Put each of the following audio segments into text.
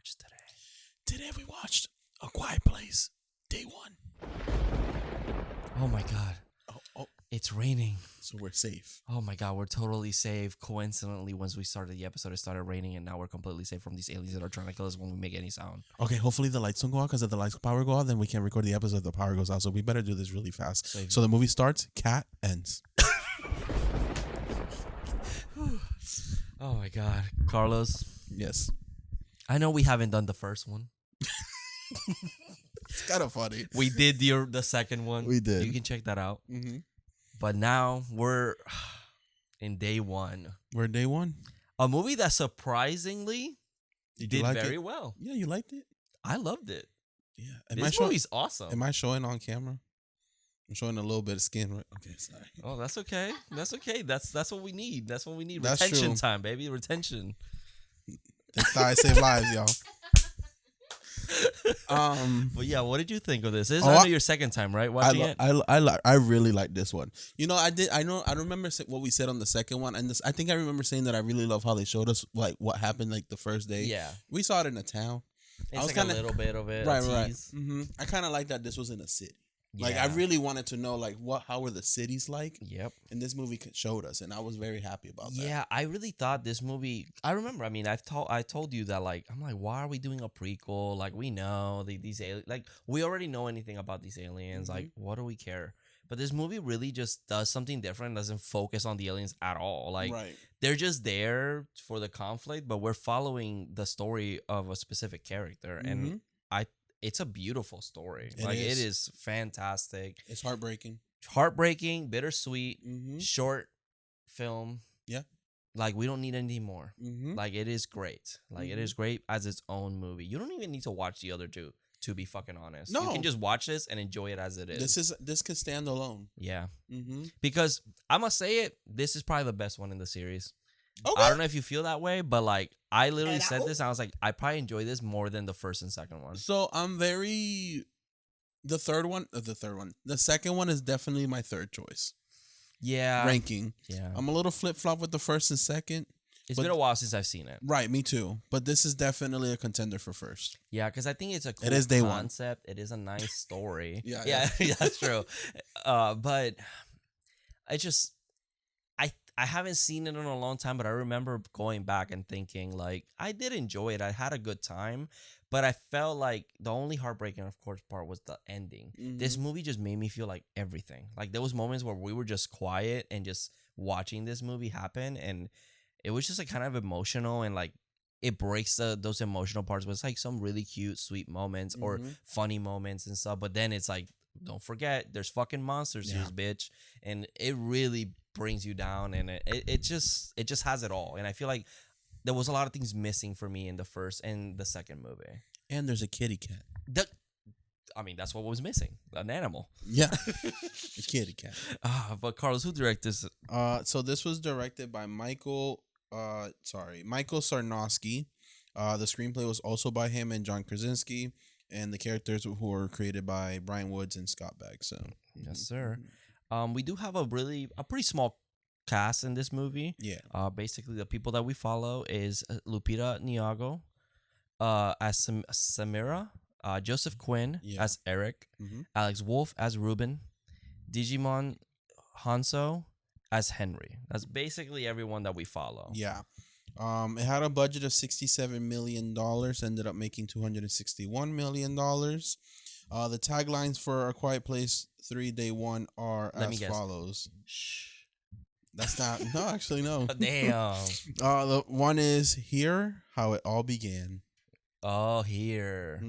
watch today? Today we watched A Quiet Place, day 1. Oh my God. Oh, It's raining. so we're safe. Oh my God, we're totally safe. Coincidentally, once we started the episode, it started raining, and now we're completely safe from these aliens that are trying to kill us when we make any sound. Okay, hopefully the lights don't go out, because if the lights power go out, then we can't record the episode if the power goes out. So we better do this really fast. So the movie starts, cat ends. Oh my God. Carlos, Yes. I know we haven't done the first one. It's kind of funny. We did the second one. We did. You can check that out. Mm-hmm. But now we're in day 1. We're day 1. A movie that surprisingly did like very it? well. Yeah, you liked it? I loved it. Yeah. This movie's awesome. Am I showing on camera? I'm showing a little bit of skin, right? Okay, sorry. Oh, that's okay. That's okay. That's what we need. That's what we need. That's Retention true. time, baby. Retention. Think thighs save lives, y'all. But yeah, what did you think of this? This is Oh, your second time, right? Watching it. I really like this one. You know, I remember what we said on the second one, and I think I remember saying that I really love how they showed us like what happened like the first day. Yeah, we saw it in a town. it's like a little bit of it. Right. Mm-hmm. I kind of like that this was in a city. Yeah. Like I really wanted to know like how were the cities like. Yep. And this movie showed us, and I was very happy about that. Yeah, I really thought this movie. I remember. I mean, I told you that like I'm like, why are we doing a prequel? Like we know these aliens. Like we already know anything about these aliens. Mm-hmm. Like what do we care? But this movie really just does something different. Doesn't focus on the aliens at all. Like Right. they're just there for the conflict, but we're following the story of a specific character, and it's a beautiful story. It is fantastic. It's heartbreaking. Heartbreaking, bittersweet, Mm-hmm. short film. Yeah. Like we don't need any more. Mm-hmm. Like it is great. Like it is great as its own movie. You don't even need to watch the other two, to be fucking honest. No. You can just watch this and enjoy it as it is. This can stand alone. Yeah. Mm-hmm. Because I must say it, this is probably the best one in the series. Okay. I don't know if you feel that way, but like I literally said this and I was like, I probably enjoy this more than the first and second one. So the second one is definitely my third choice. Yeah. Ranking. Yeah. I'm a little flip-flop with the first and second. It's been a while since I've seen it. Right, me too. But this is definitely a contender for first. Yeah, because I think it's a cool It is day one. concept. It is a nice story. Yeah. That's true. But I just I haven't seen it in a long time, but I remember going back and thinking like I did enjoy it. I had a good time, but I felt like the only heartbreaking, of course, part was the ending. Mm-hmm. This movie just made me feel like everything. Like there was moments where we were just quiet and just watching this movie happen, and it was just like kind of emotional, and like it breaks those emotional parts. But it's like some really cute, sweet moments or funny moments and stuff. But then it's like, don't forget, there's fucking monsters here, bitch, and it really brings you down, and it just has it all. And I feel like there was a lot of things missing for me in the first and the second movie. And there's a kitty cat. I mean, that's what was missing, an animal. Yeah, a kitty cat. But Carlos, who directed this? So this was directed by Michael Sarnowski. The screenplay was also by him and John Krasinski, and the characters who were created by Brian Woods and Scott Beck. So yes, sir. We do have a pretty small cast in this movie. Yeah. Basically, the people that we follow is Lupita Nyong'o as Samira, Joseph Quinn as Eric, Alex Wolff as Ruben, Digimon Hanso as Henry. That's basically everyone that we follow. Yeah. It had a budget of $67 million, ended up making $261 million. The taglines for A Quiet Place 3 Day 1 are as follows. Shh. That's not, no, actually, no. Damn. The one is Here, How It All Began. Oh, Here.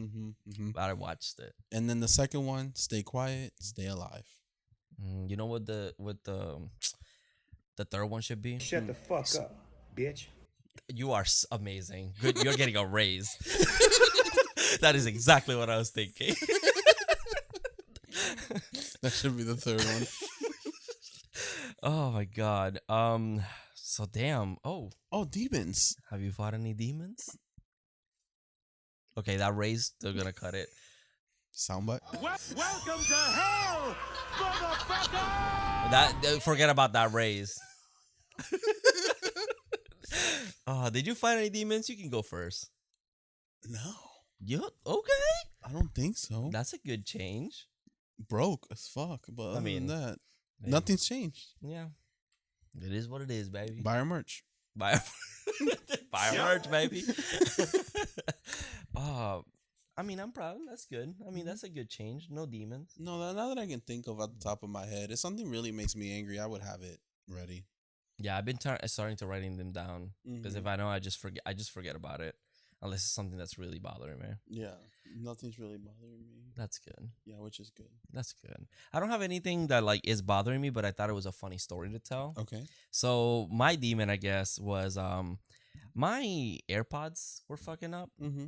I watched it. And then the second one, Stay Quiet, Stay Alive. You know what the third one should be? Shut the fuck up, bitch. You are amazing. Good. You're getting a raise. That is exactly what I was thinking. That should be the third one. Oh my God. So damn. Oh, demons. have you fought any demons? Okay, that raise, they're gonna cut it. Soundbite. Welcome to hell, motherfucker! Forget about that raise. Did you fight any demons? You can go first. No. You okay? I don't think so. That's a good change. Broke as fuck. But other than that, nothing's changed. Yeah. It is what it is, baby. Buy our merch. Buy our merch, baby. I mean, I'm proud. That's good. I mean, that's a good change. No demons. No, now that I can think of at the top of my head, if something really makes me angry, I would have it ready. Yeah, I've been starting to writing them down because if I know, I just forget about it unless it's something that's really bothering me. Yeah, nothing's really bothering me. That's good. Yeah, which is good. That's good. I don't have anything that like is bothering me, but I thought it was a funny story to tell. Okay. So my demon, I guess, was my AirPods were fucking up. Mm-hmm.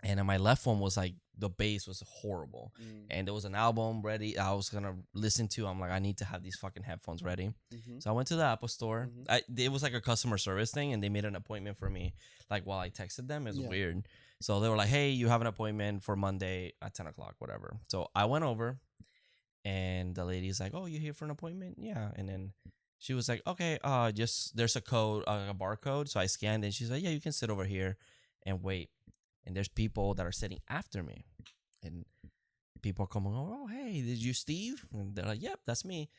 And then my left one was like the bass was horrible. And there was an album ready I was gonna listen to. I'm like, I need to have these fucking headphones ready. So I went to the Apple store. It was like a customer service thing, and they made an appointment for me. Like while I texted them, it was weird. So they were like, hey, you have an appointment for Monday at 10 o'clock, whatever. So I went over, and the lady's like, oh, you here for an appointment? Yeah. And then she was like, okay, just there's a code, a barcode. So I scanned it. She's like, yeah, you can sit over here and wait. And there's people that are sitting after me. And people are coming over, oh, hey, did you Steve? And they're like, yep, that's me.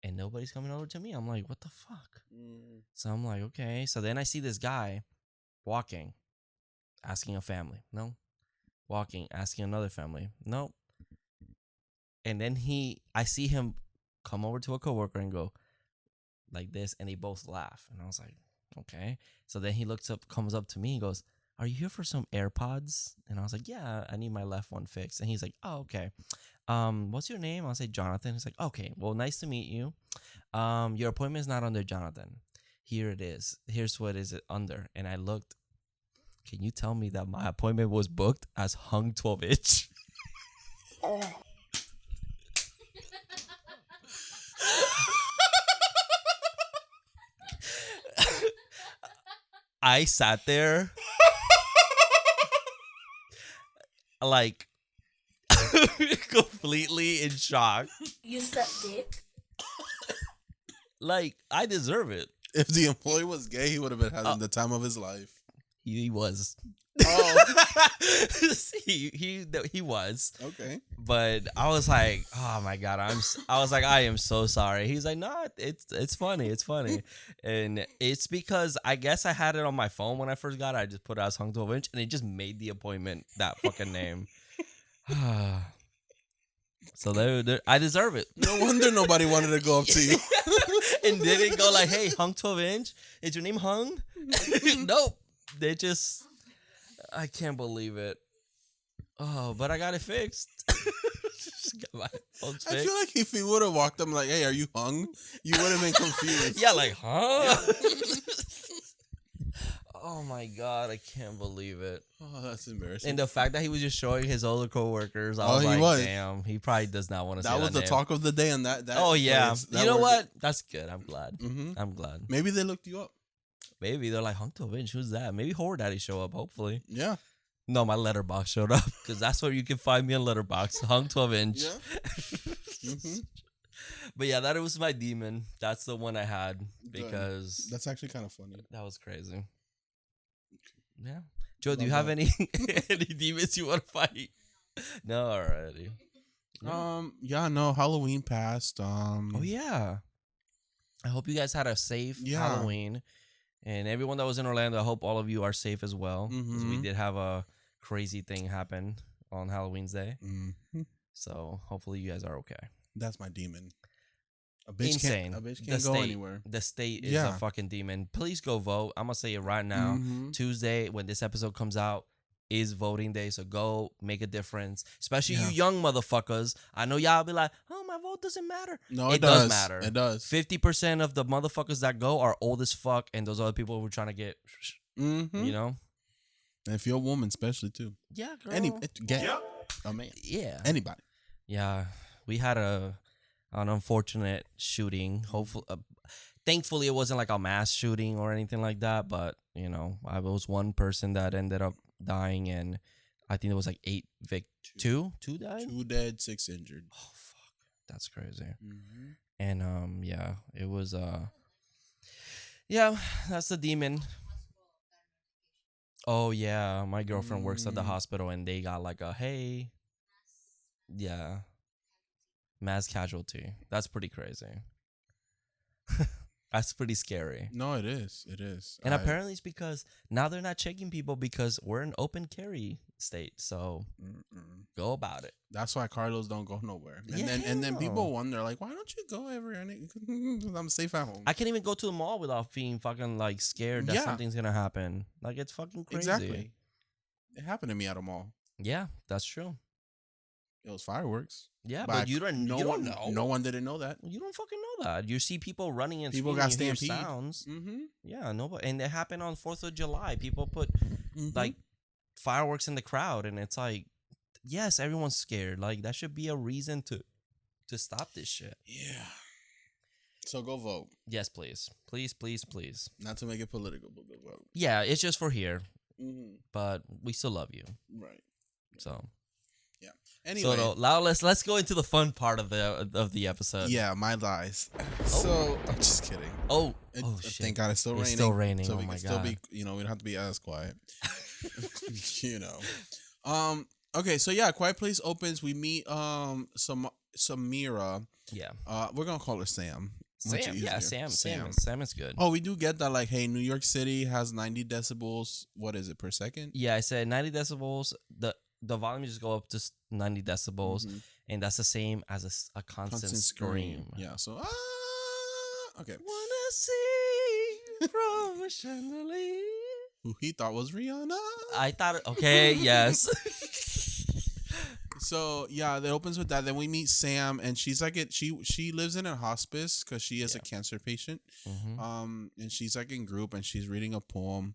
And nobody's coming over to me. I'm like, what the fuck? So I'm like, okay. So then I see this guy walking, asking a family. No. Walking, asking another family. No. And then I see him come over to a coworker and go like this. And they both laugh. And I was like, okay. So then he comes up to me and goes, are you here for some AirPods? And I was like, yeah, I need my left one fixed. And he's like, oh, okay. What's your name? I'll say Jonathan. He's like, okay, well, nice to meet you. Your appointment is not under Jonathan. Here it is. Here's what is it under. And I looked. Can you tell me that my appointment was booked as hung 12-inch? I sat there like completely in shock. You suck dick. Like, I deserve it. If the employee was gay, he would have been having the time of his life. He was. Oh. he was. Okay. But I was like, oh my God, I was like, I am so sorry. He's like, no, it's funny. It's funny. And it's because I guess I had it on my phone when I first got it. I just put it as hung 12-inch and it just made the appointment that fucking name. So I deserve it. No wonder nobody wanted to go up to you. And didn't go like, hey, hung 12-inch? Is your name Hung? Nope. They just, I can't believe it. Oh, but I got it fixed. Got my phones fixed. I feel like if he would have walked up like, hey, are you hung? You would have been confused. Yeah, like, huh? Oh my God, I can't believe it. Oh, that's embarrassing. And the fact that he was just showing his other coworkers, I was like, damn, he probably does not want to say that. That was the talk of the day on that. Oh, yeah. You know what? That's good. I'm glad. I'm glad. Maybe they looked you up. Maybe they're like, hung 12-inch, who's that? Maybe Horror Daddies show up, hopefully. Yeah. No, my letterbox showed up because that's where you can find me on letterbox, hung 12-inch. Yeah. But yeah, that was my demon. That's the one I had because that's actually kind of funny. That was crazy. Yeah. Joe, do you have any demons you want to fight? No, already. Yeah, no, Halloween passed. Oh yeah. I hope you guys had a safe Halloween. And everyone that was in Orlando, I hope all of you are safe as well. Because we did have a crazy thing happen on Halloween's Day. So hopefully you guys are okay. That's my demon. A bitch Insane. Can't go anywhere. The state is a fucking demon. Please go vote. I'm going to say it right now. Tuesday, when this episode comes out, is voting day. So go make a difference. Especially you young motherfuckers. I know y'all be like, oh, my vote doesn't matter. No, it does matter. It does. 50% of the motherfuckers that go are old as fuck. And those are the people who are trying to get, you know? And if you're a woman, especially too. Yeah, girl. A man. Yeah. Anybody. Yeah. We had an unfortunate shooting. Thankfully, it wasn't like a mass shooting or anything like that. But, you know, I was one person that ended up dying, and I think it was like 8 Two died? 2 dead, 6 injured. Oh, fuck. That's crazy. And, yeah, it was, yeah, that's the demon. Oh yeah, my girlfriend works at the hospital, and they got like a hey, yeah, mass casualty. That's pretty crazy. That's pretty scary. No, it is. It is. And apparently it's because now they're not checking people because we're an open carry state. So go about it. That's why Carlos don't go nowhere. And then people wonder, like, why don't you go everywhere? I'm safe at home. I can't even go to the mall without being fucking like scared that something's gonna happen. Like it's fucking crazy. Exactly. It happened to me at a mall. Yeah, that's true. It was fireworks. Yeah, but you don't know. No one didn't know that. You don't fucking know that. You see people running and people got stampede sounds. Yeah, nobody. And it happened on 4th of July. People put like fireworks in the crowd, and it's like, yes, everyone's scared. Like that should be a reason to stop this shit. Yeah. So go vote. Yes, please, please, please, please. Not to make it political, but go vote. Yeah, it's just for here, but we still love you. Right. So. Yeah. Anyway, so now let's go into the fun part of the episode. Yeah, my lies. So I'm just kidding. Shit! Thank God it's still raining. It's still raining. So oh we my can still God. be, we don't have to be as quiet. Okay, so yeah, Quiet Place opens. We meet Samira. Yeah. We're gonna call her Sam. Sam is good. Oh, we do get that, like, hey, New York City has 90 decibels. What is it per second? Yeah, I said 90 decibels. The volume just go up to 90 decibels, and that's the same as a constant scream. Yeah, so okay. Wanna sing from a chandelier. Who he thought was Rihanna. I thought, okay, yes. So yeah, that opens with that. Then we meet Sam, and she's like she lives in a hospice because she is a cancer patient. And she's like in group, and she's reading a poem.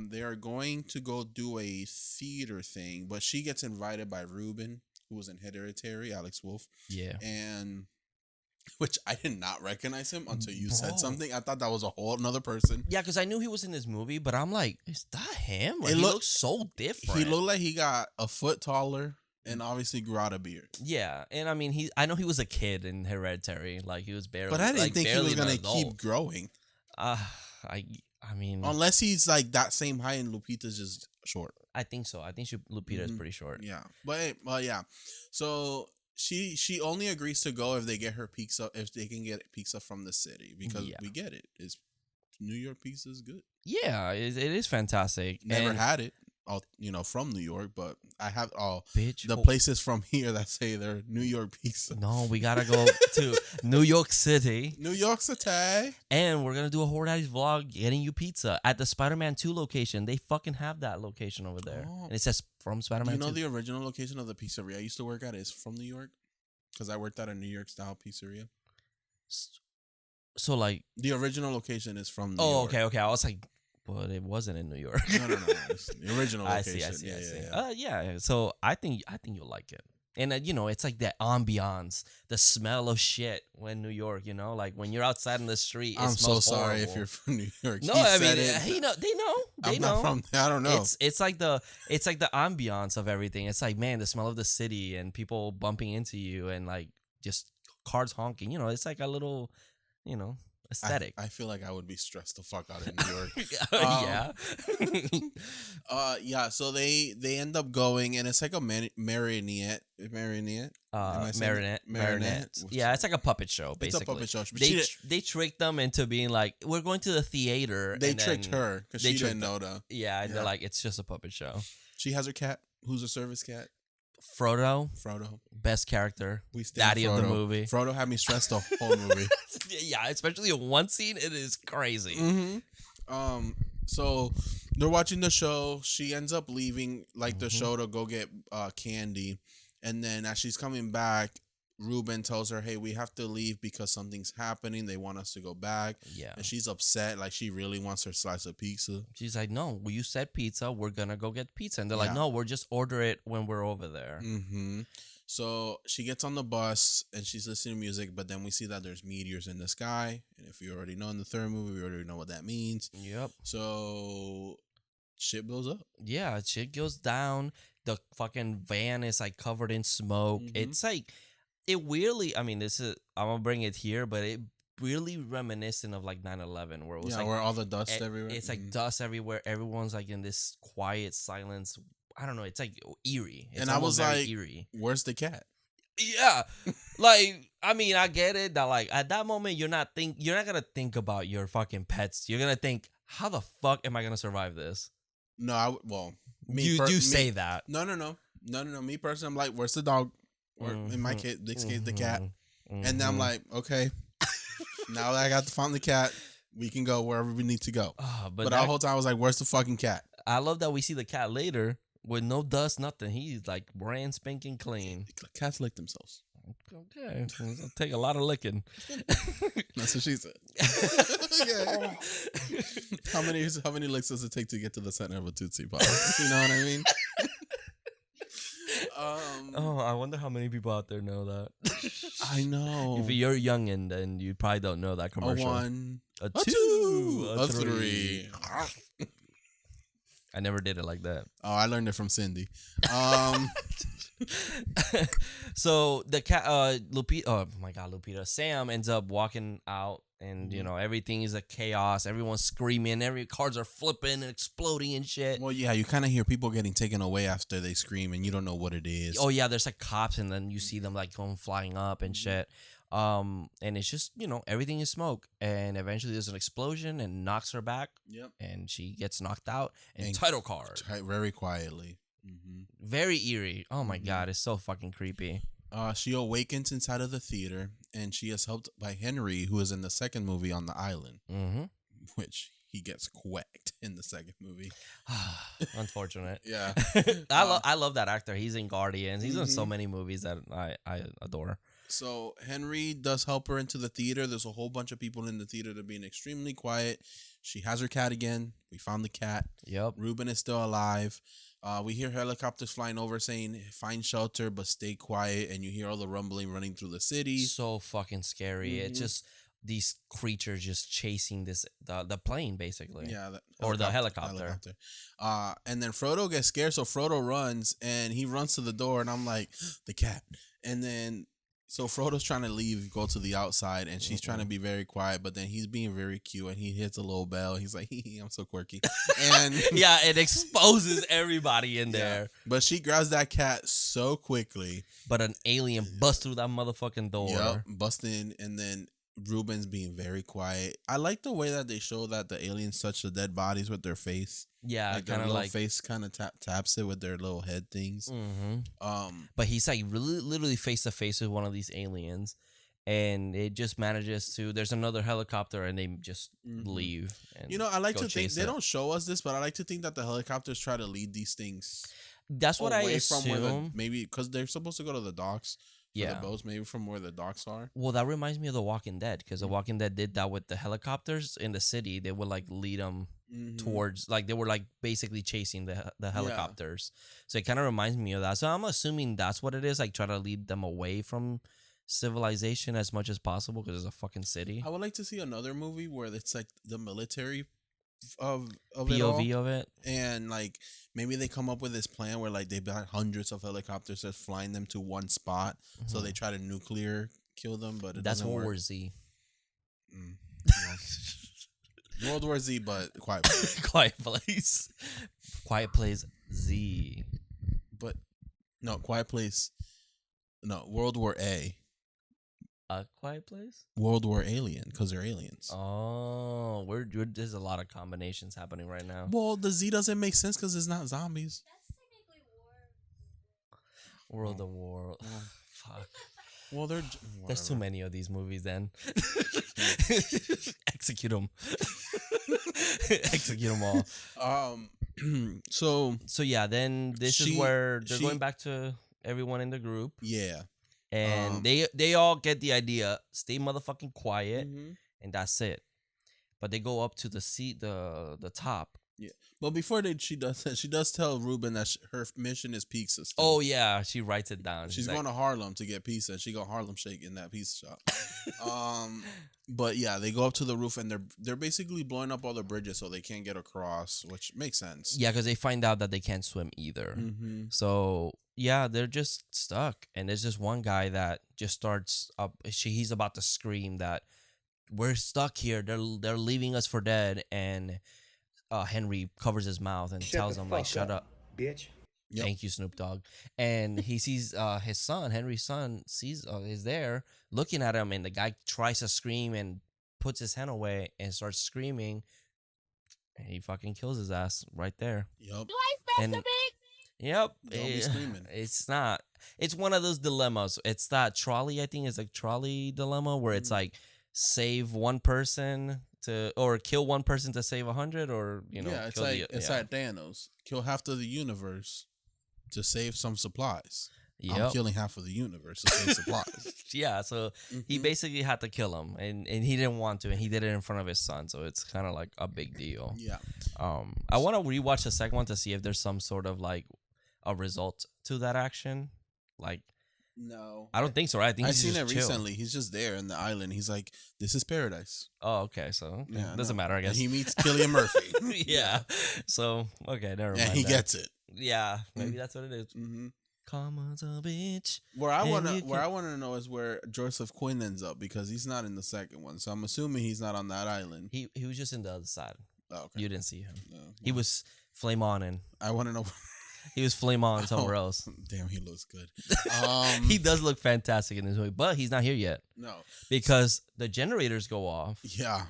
They are going to go do a theater thing, but she gets invited by Ruben, who was in Hereditary, Alex Wolff. Yeah. And which I did not recognize him until you said something. I thought that was a whole another person. Yeah, because I knew he was in this movie, but I'm like, is that him? Like, he looks so different. He looked like he got a foot taller and obviously grew out a beard. Yeah, and I mean, I know he was a kid in Hereditary, like he was barely. But I didn't think he was gonna adult. keep growing. I mean, unless he's like that same height and Lupita's just short. I think so. I think Lupita is pretty short. Yeah, but yeah. So she only agrees to go if they get her pizza, if they can get pizza from the city, because we get it. It's New York pizza is good. Yeah, it is fantastic. Never had it. From New York, but I have bitch, the places from here that say they're New York pizza. No, we gotta go to New York City. New York City. And we're gonna do a Horror Daddies vlog getting you pizza at the Spider-Man 2 location. They fucking have that location over there. And it says from Spider-Man 2. You know the original location of the pizzeria I used to work at is from New York? Because I worked at a New York style pizzeria. So like the original location is from New York. Okay. I was like, but it wasn't in New York. No. It's the original location. I see. Yeah. So I think you'll like it. And it's like that ambiance, the smell of shit when New York, like when you're outside in the street. I'm so sorry horrible. if you're from New York. No, I mean, they know. I'm not from. I don't know. It's like the ambiance of everything. It's like, man, the smell of the city and people bumping into you and like just cars honking. It's like a little, aesthetic. I feel like I would be stressed the fuck out in New York. Yeah. So they end up going, and it's like a marionette. Marinette. Yeah, it's like a puppet show. Basically, it's a puppet show. They tricked them into being like, we're going to the theater. They tricked her because she didn't know that. Yeah, they're like, it's just a puppet show. She has her cat, who's a service cat. Frodo, best character, daddy Frodo. of the movie. Frodo had me stressed the whole movie. Yeah, especially in one scene, it is crazy. So they're watching the show. She ends up leaving the show to go get candy, and then as she's coming back, Ruben tells her, "Hey, we have to leave because something's happening. They want us to go back." Yeah, and she's upset. Like she really wants her slice of pizza. She's like, "No, well, you said pizza. We're gonna go get pizza." And they're like, "No, we'll just order it when we're over there." So she gets on the bus and she's listening to music, but then we see that there's meteors in the sky. And if you already know in the third movie, we already know what that means. Yep. So shit blows up. Yeah, shit goes down. The fucking van is like covered in smoke. It's like, it weirdly, I mean, I'm gonna bring it here, but really reminiscent of like 9/11, where it was where all the dust everywhere. It's like dust everywhere. Everyone's like in this quiet silence. I don't know. It's like eerie. It's and I was like, eerie. Where's the cat? Yeah, like I mean, I get it that like at that moment you're not gonna think about your fucking pets. You're gonna think, how the fuck am I gonna survive this? No, You do say that. No. Me personally, I'm like, where's the dog? Or in my case, the cat. And then I'm like, okay, now that I got found the cat, we can go wherever we need to go. But the whole time I was like, where's the fucking cat? I love that we see the cat later with no dust, nothing. He's like brand spanking clean. Cats lick themselves. Okay, it'll take a lot of licking. That's what she said. Yeah. How many licks does it take to get to the center of a Tootsie Pop? You know what I mean? I wonder how many people out there know that. I know. If you're youngin', then you probably don't know that commercial. A 1, a 2, a 3. I never did it like that. Oh, I learned it from Cindy. So the cat, Lupita. Oh my God, Lupita. Sam ends up walking out, and you know everything is a chaos. Everyone's screaming. Cars are flipping and exploding and shit. Well, yeah, you kind of hear people getting taken away after they scream, and you don't know what it is. Oh yeah, there's like cops, and then you see them like going flying up and shit. And it's just, everything is smoke, and eventually there's an explosion and knocks her back. Yep. And she gets knocked out, and title card. Very quietly. Very eerie. Oh my God, it's so fucking creepy. She awakens inside of the theater, and she is helped by Henry, who is in the second movie on the island, which he gets quacked in the second movie. Unfortunate. Yeah. I love that actor. He's in Guardians. He's in so many movies that I adore. So Henry does help her into the theater. There's a whole bunch of people in the theater that are being extremely quiet. She has her cat again. We found the cat. Yep. Ruben is still alive. We hear helicopters flying over saying, find shelter, but stay quiet. And you hear all the rumbling running through the city. So fucking scary. It's just these creatures just chasing the plane, basically. Yeah. The helicopter. And then Frodo gets scared. So Frodo runs, and he runs to the door. And I'm like, the cat. And then... So Frodo's trying to leave, go to the outside, and she's trying to be very quiet, but then he's being very cute, and he hits a little bell. He's like, I'm so quirky. And yeah, it exposes everybody in there. But she grabs that cat so quickly. But an alien busts through that motherfucking door. Yep, bust in, and then Ruben's being very quiet. I like the way that they show that the aliens touch the dead bodies with their face. Yeah, like kind of like face kind of taps it with their little head things. But he's like really, literally face to face with one of these aliens, and it just manages to. There's another helicopter, and they just leave. And I like to think they don't show us this, but I like to think that the helicopters try to lead these things. That's what I assume. Maybe because they're supposed to go to the docks. The boats, maybe from where the docks are. Well, that reminds me of The Walking Dead, because The Walking Dead did that with the helicopters in the city. They would like lead them towards, like they were like basically chasing the helicopters. So it kind of reminds me of that. So I'm assuming that's what it is, like try to lead them away from civilization as much as possible, because it's a fucking city. I would like to see another movie where it's like the military of POV of it, and like maybe they come up with this plan where like they've got hundreds of helicopters that's flying them to one spot, so they try to nuclear kill them, but that's World War Z. World War Z, but Quiet Place. Quiet Place Z. But no, Quiet Place. No, World War A. A Quiet Place? World War Alien, because they're aliens. Oh, there's a lot of combinations happening right now. Well, the Z doesn't make sense because it's not zombies. That's technically World of War. Oh, fuck. Well, there's too many of these movies then. Execute them. Execute them all. So yeah, then this is where they're going back to everyone in the group. Yeah. And they all get the idea, stay motherfucking quiet, and that's it. But they go up to the top. Yeah. But before she does tell Ruben that her mission is pizza. Still. Oh yeah, she writes it down. She's going to Harlem to get pizza. She got Harlem Shake in that pizza shop. But yeah, they go up to the roof, and they're basically blowing up all the bridges so they can't get across, which makes sense. Yeah, because they find out that they can't swim either. So yeah, they're just stuck, and there's just one guy that just starts up. He's about to scream that we're stuck here. They're leaving us for dead. And Henry covers his mouth and tells him, like, shut up, bitch. Yep. Thank you, Snoop Dogg. And he sees his son, Henry's son, is there looking at him, and the guy tries to scream and puts his hand away and starts screaming, and he fucking kills his ass right there. Yep. Do I supposed to be? Yep. Don't be screaming. It's not. It's one of those dilemmas. It's that trolley, I think, is a trolley dilemma where it's like save one person or kill one person to save 100, or yeah, it's like Thanos. Kill half of the universe to save some supplies. Yep. I'm killing half of the universe to save supplies. Yeah, so he basically had to kill him, and he didn't want to, and he did it in front of his son, so it's kind of like a big deal. Yeah. I want to rewatch the second one to see if there's some sort of like a result to that action. Like, no, I don't think so. Right? I think I've seen it chill. recently. He's just there in the island. He's like, "This is paradise." Oh, okay. So doesn't matter, I guess. And he meets Cillian Murphy. Yeah. So okay, never mind. And he gets it. Yeah, maybe that's what it is. Mm-hmm. Come on, a bitch. Where I want to know is where Joseph Quinn ends up, because he's not in the second one. So I'm assuming he's not on that island. He was just in the other side. Oh, okay. You didn't see him. No, he was flame on, and I want to know. He was flame on somewhere else. Damn, he looks good. He does look fantastic in this movie, but he's not here yet. No, because the generators go off. Yeah.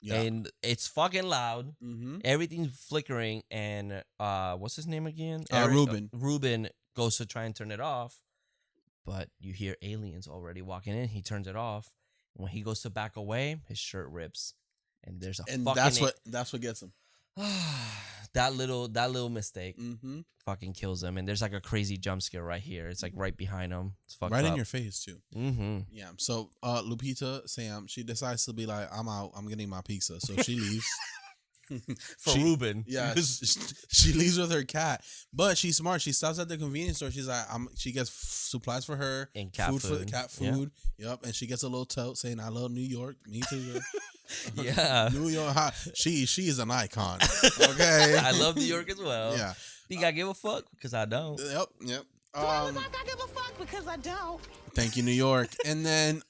And it's fucking loud. Mm-hmm. Everything's flickering, and what's his name again? Ruben. Ruben goes to try and turn it off, but you hear aliens already walking in. He turns it off. When he goes to back away, his shirt rips, and there's that's what gets him. that little mistake fucking kills him, and there's like a crazy jump scare right here. It's like right behind him. It's fucked right up. in your face too. Mm-hmm. Yeah. So Lupita Sam, she decides to be like, I'm out. I'm getting my pizza. So she leaves. Ruben. Yeah. she leaves with her cat, but she's smart. She stops at the convenience store. She's like, she gets supplies for her and cat food. For the cat food. Yeah. Yep. And she gets a little tote saying, "I love New York." Me too. Yeah. New York. She is an icon. Okay. I love New York as well. Yeah. You gotta give a fuck because I don't. Yep. Do I look like I give a fuck because I don't? Thank you, New York. And then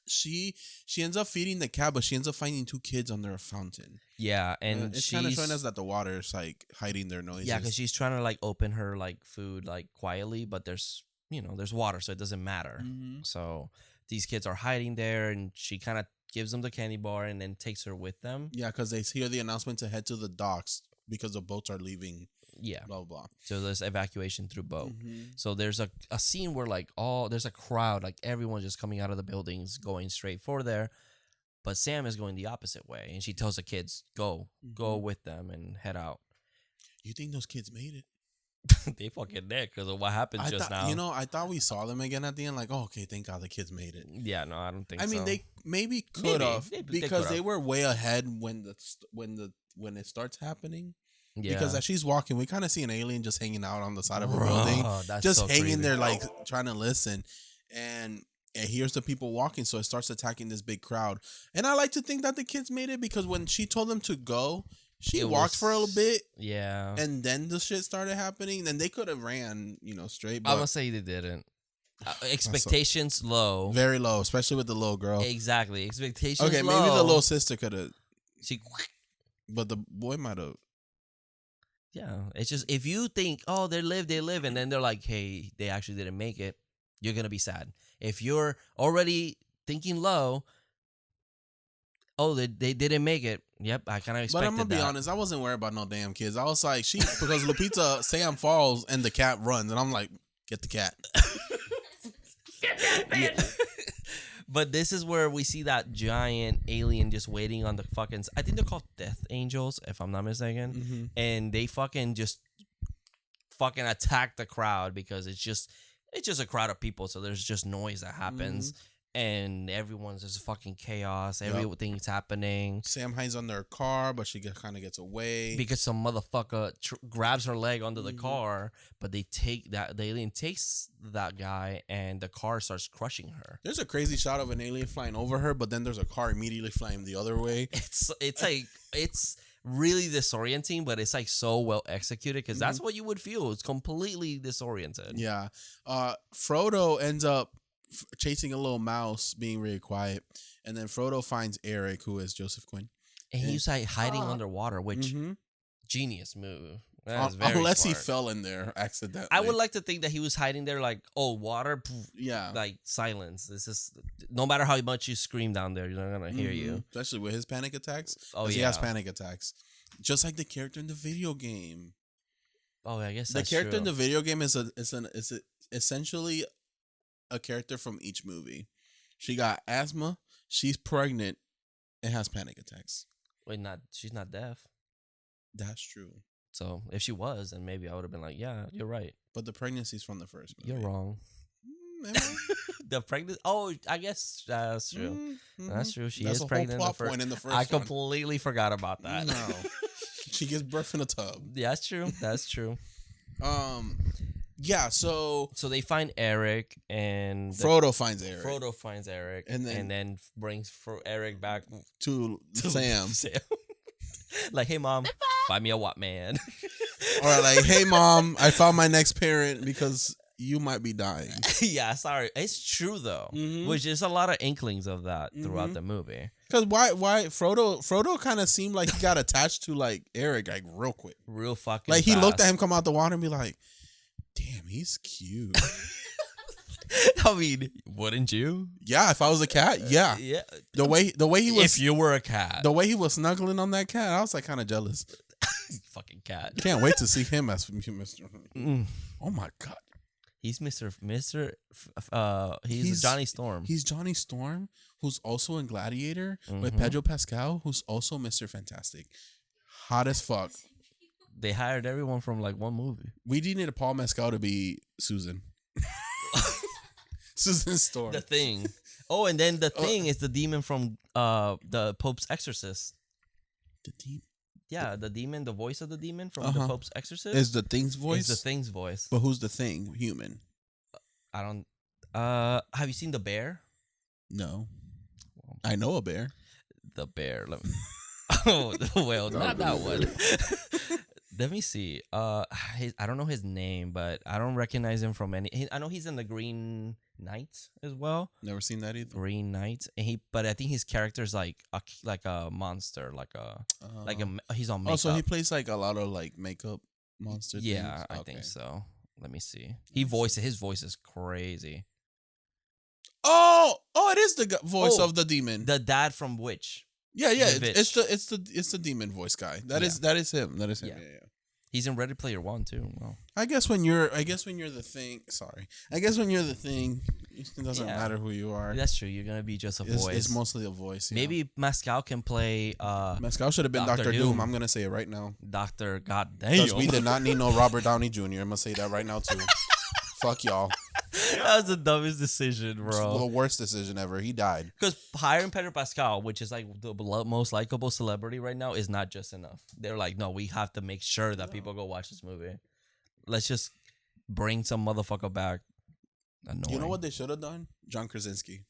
she ends up feeding the cat, but she ends up finding 2 kids under a fountain. Yeah, and it's kind of showing us that the water is like hiding their noises. Yeah, because she's trying to like open her like food like quietly, but there's water, so it doesn't matter. Mm-hmm. So these kids are hiding there, and she kind of gives them the candy bar and then takes her with them. Yeah, because they hear the announcement to head to the docks because the boats are leaving. Yeah. Blah, blah, blah. So there's evacuation through boat. Mm-hmm. So there's a scene where like there's a crowd, like everyone's just coming out of the buildings going straight for there. But Sam is going the opposite way, and she tells the kids, go with them and head out. You think those kids made it? They fucking dead because of what happened now. I thought we saw them again at the end. Like, oh, okay, thank God the kids made it. Yeah, no, I don't think so. I mean, they maybe could have because they were way ahead when it starts happening. Yeah. Because as she's walking, we kind of see an alien just hanging out on the side of a building, just hanging creepy. There, like trying to listen, and here's the people walking, so it starts attacking this big crowd. And I like to think that the kids made it because when she told them to go, she walked for a little bit, yeah, and then the shit started happening. Then they could have ran, straight. But I would say they didn't. Expectations low, very low, especially with the little girl. Exactly, expectations. Okay, low. maybe the little sister could have. But the boy might have. Yeah, it's just if you think, oh, they live, and then they're like, hey, they actually didn't make it, you're gonna be sad. If you're already thinking low, oh, they didn't make it. Yep, I kind of expected that. But I'm gonna be honest, I wasn't worried about no damn kids. I was like, because Lupita Sam falls and the cat runs, and I'm like, get the cat. Get that bitch. Yeah. But this is where we see that giant alien just waiting on the fucking... I think they're called Death Angels, if I'm not mistaken. Mm-hmm. And they fucking just fucking attack the crowd because it's just a crowd of people. So there's just noise that happens. Mm-hmm. And everyone's just fucking chaos. Everything's happening. Sam hides under her car, but she kind of gets away. Because some motherfucker grabs her leg under the car, but the alien takes that guy, and the car starts crushing her. There's a crazy shot of an alien flying over her, but then there's a car immediately flying the other way. It's like it's really disorienting, but it's like so well executed because that's what you would feel. It's completely disoriented. Yeah. Frodo ends up chasing a little mouse, being really quiet, and then Frodo finds Eric, who is Joseph Quinn, and he's like hiding underwater, which genius move. Unless he smart. fell in there accidentally. I would like to think that he was hiding there, like, oh, water, poof, yeah, like silence. This is no matter how much you scream down there, you're not gonna hear you. Especially with his panic attacks. Oh yeah, he has panic attacks, just like the character in the video game. Oh, I guess the character true. in the video game is essentially a character from each movie. She got asthma, she's pregnant, and has panic attacks. Wait, she's not deaf. That's true. So if she was, then maybe I would have been like, yeah, you're right. But the pregnancy's from the first movie. You're wrong. The pregnancy. Oh, I guess that's true. Mm-hmm. That's true. She is pregnant in the first. I completely forgot about that. No, she gives birth in a tub. Yeah, that's true. That's true. Yeah. So they find Eric, and Frodo finds Eric. Frodo finds Eric, and then brings Eric back to Sam. Like, hey mom, find me a what man? Or like, hey mom, I found my next parent because you might be dying. Yeah, sorry. It's true though, which is a lot of inklings of that throughout the movie. Because why Frodo kind of seemed like he got attached to like Eric like real quick, real fucking. Like fast. He looked at him come out the water and be like, "Damn, he's cute." I mean, wouldn't you? Yeah, if I was a cat, yeah. Yeah. The way he was. If you were a cat, the way he was snuggling on that cat, I was like kind of jealous. Fucking cat. Can't wait to see him as Mr. Oh my god. He's he's Johnny Storm. He's Johnny Storm, who's also in Gladiator with Pedro Pascal, who's also Mr. Fantastic. Hot as fuck. They hired everyone from like one movie. We needed a Paul Mescal to be Susan. Susan Storm. The Thing. Oh, and then the Thing is the demon from the Pope's Exorcist. The demon? Yeah, the demon, the voice of the demon from the Pope's Exorcist. Is the Thing's voice? Is the Thing's voice. But who's the Thing? Human. I don't... have you seen The Bear? No. I know a bear. The Bear. Let me... Oh, well, not that one. Let me see. I don't know his name, but I don't recognize him from any... I know he's in the Green Knight as well. Never seen that either. Green Knight, and but I think his character's like a monster, he's on makeup. Oh, so he plays like a lot of like makeup monster. Yeah, things? I think so. Let me see. His voice is crazy. Oh, it is the voice of the demon. The dad from Witch. Yeah. It's the demon voice guy. That is him. That is him. Yeah. He's in Ready Player One too. Well, I guess when you're the Thing. Sorry. I guess when you're the Thing, it doesn't matter who you are. That's true. You're gonna be just a voice. It's mostly a voice. Maybe Mescal can play. Mescal should have been Dr. Doom. I'm gonna say it right now. Dr. Goddamn. Because we did not need no Robert Downey Jr. I'm gonna say that right now too. Fuck y'all. That was the dumbest decision, bro. The worst decision ever. He died. Because hiring Pedro Pascal, which is like the most likable celebrity right now, is not just enough. They're like, no, we have to make sure that people go watch this movie. Let's just bring some motherfucker back. Annoying. You know what they should have done? John Krasinski.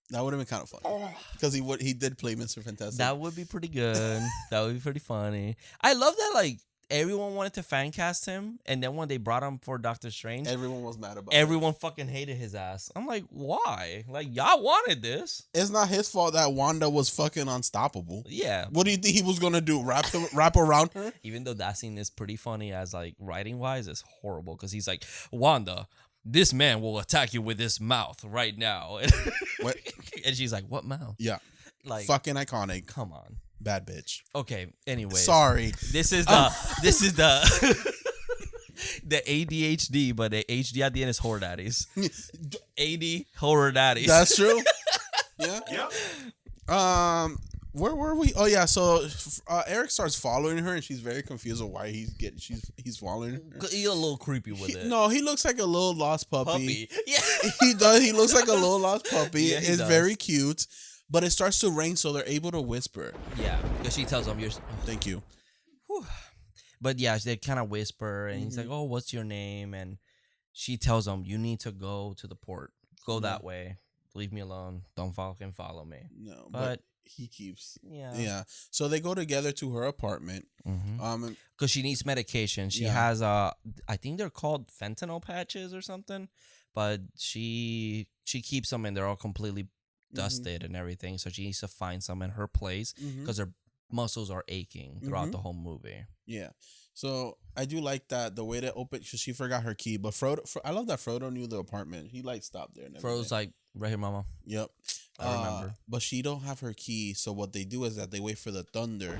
That would have been kind of fun. Because he did play Mr. Fantastic. That would be pretty good. That would be pretty funny. I love that, like, everyone wanted to fan cast him, and then when they brought him for Doctor Strange, everyone was mad about it. Everyone fucking hated his ass. I'm like, why? Like, y'all wanted this. It's not his fault that Wanda was fucking unstoppable. Yeah. What do you think he was gonna do? Wrap around her? Even though that scene is pretty funny, as like writing wise, it's horrible because he's like, Wanda, this man will attack you with his mouth right now. What? And she's like, what mouth? Yeah. Like, fucking iconic. Come on. Bad bitch. Okay. Anyway. Sorry. This is the the ADHD, but the HD at the end is Horror Daddies. AD Horror Daddies. That's true. Yeah. Yeah. Where were we? Oh yeah. So Eric starts following her, and she's very confused of why he's following her. He's a little creepy with it. No, he looks like a little lost puppy. Yeah. He does. He looks like a little lost puppy. Yeah, it's very cute. But it starts to rain, so they're able to whisper. Yeah, because she tells him, "You're." Thank you. Whew. But yeah, they kind of whisper, and he's like, "Oh, what's your name?" And she tells him, "You need to go to the port. Go that way. Leave me alone. Don't fucking follow me." No, but he keeps. Yeah. Yeah. So they go together to her apartment. Because she needs medication. She has I think they're called fentanyl patches or something. but she keeps them and they're all completely dusted and everything. So she needs to find some in her place because her muscles are aching throughout the whole movie. Yeah. So I do like that the way that opened, because she forgot her key. But I love that Frodo knew the apartment. He like stopped there. And Frodo's like, right here, mama. Yep. I remember. But she don't have her key. So what they do is that they wait for the thunder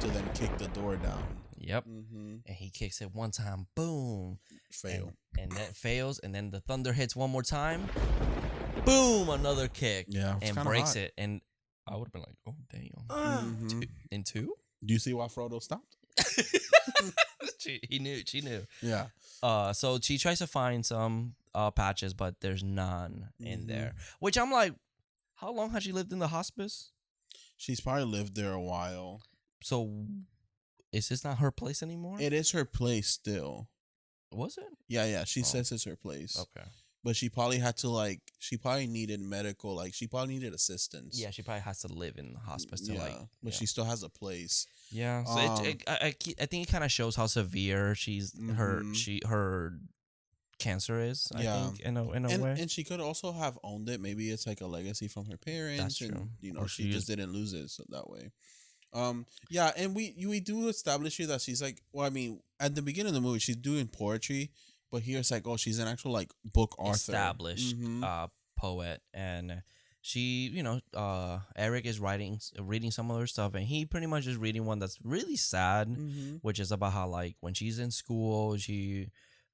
to then kick the door down. Yep. And he kicks it one time. Boom. Fail. And that fails. And then the thunder hits one more time. Boom. Another kick. Yeah. And breaks it. And I would have been like, oh, damn. In two? Do you see why Frodo stopped? She knew. Yeah. So she tries to find some patches, but there's none in there. Which I'm like, how long has she lived in the hospice? She's probably lived there a while. So is this not her place anymore? It is her place still. Was it? Yeah. She says it's her place. Okay. But she probably had to she probably needed medical, she probably needed assistance. Yeah, she probably has to live in the hospice to but she still has a place. Yeah, so I think it kind of shows how severe her cancer is. I think in a way, and she could also have owned it. Maybe it's like a legacy from her parents. That's true. And, she just didn't lose it that way. Yeah, and we do establish here that she's like, well, I mean, at the beginning of the movie, she's doing poetry, but here it's like, oh, she's an actual book author, established poet, and she, Eric is reading some of her stuff, and he pretty much is reading one that's really sad, which is about how when she's in school, she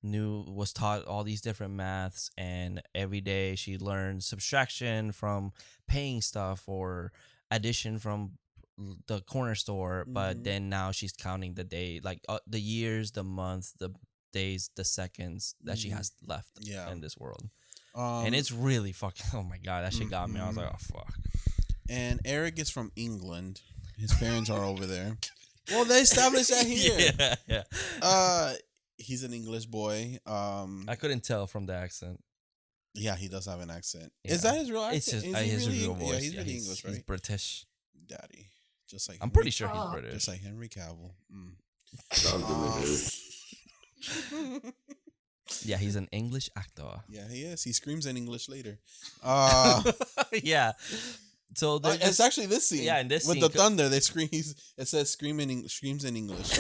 was taught all these different maths, and every day she learns subtraction from paying stuff or addition from the corner store, but then now she's counting the day, the years, the months, the days, the seconds that she has left in this world. And it's really fucking, oh my God, that shit got me. I was like, oh fuck. And Eric is from England. His parents are over there. Well, they established that here. Yeah. He's an English boy. I couldn't tell from the accent. Yeah, he does have an accent. Yeah. Is that his real accent? It's his real voice. Yeah, he's really English, right? He's British. Daddy. Just like I'm pretty sure he's British. Just like Henry Cavill. Yeah, he's an English actor. Yeah, he is. He screams in English later. Yeah. So it's actually this scene. Yeah, in this with scene, the thunder, they scream. It says screams in English.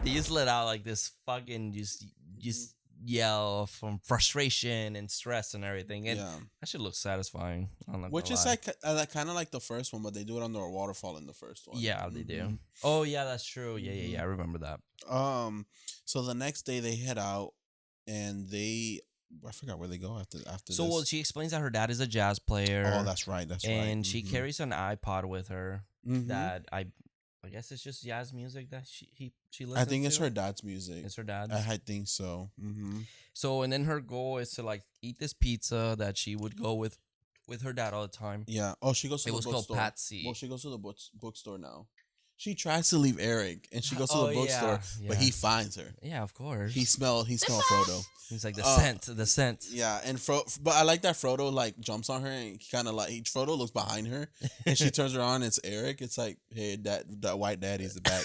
They just let out this fucking just yell from frustration and stress and everything, and that should look satisfying. Which is kind of like the first one, but they do it under a waterfall in the first one. Yeah, they do. Oh yeah, that's true. Yeah. I remember that. So the next day they head out, and I forgot where they go after. So this. Well, she explains that her dad is a jazz player. Oh, that's right. And she carries an iPod with her that I guess it's just jazz music that she listens to. I think it's her dad's music. It's her dad's? I think so. So, and then her goal is to eat this pizza that she would go with her dad all the time. Yeah. Oh, she goes to the bookstore. It was called Patsy. Well, she goes to the bookstore now. She tries to leave Eric, and she goes to the bookstore, but he finds her. Yeah, of course. He smelled Frodo. He's like, the scent. Yeah, and but I like that Frodo jumps on her, and kind of Frodo looks behind her, and she turns around, and it's Eric. It's like, hey, that white daddy's back.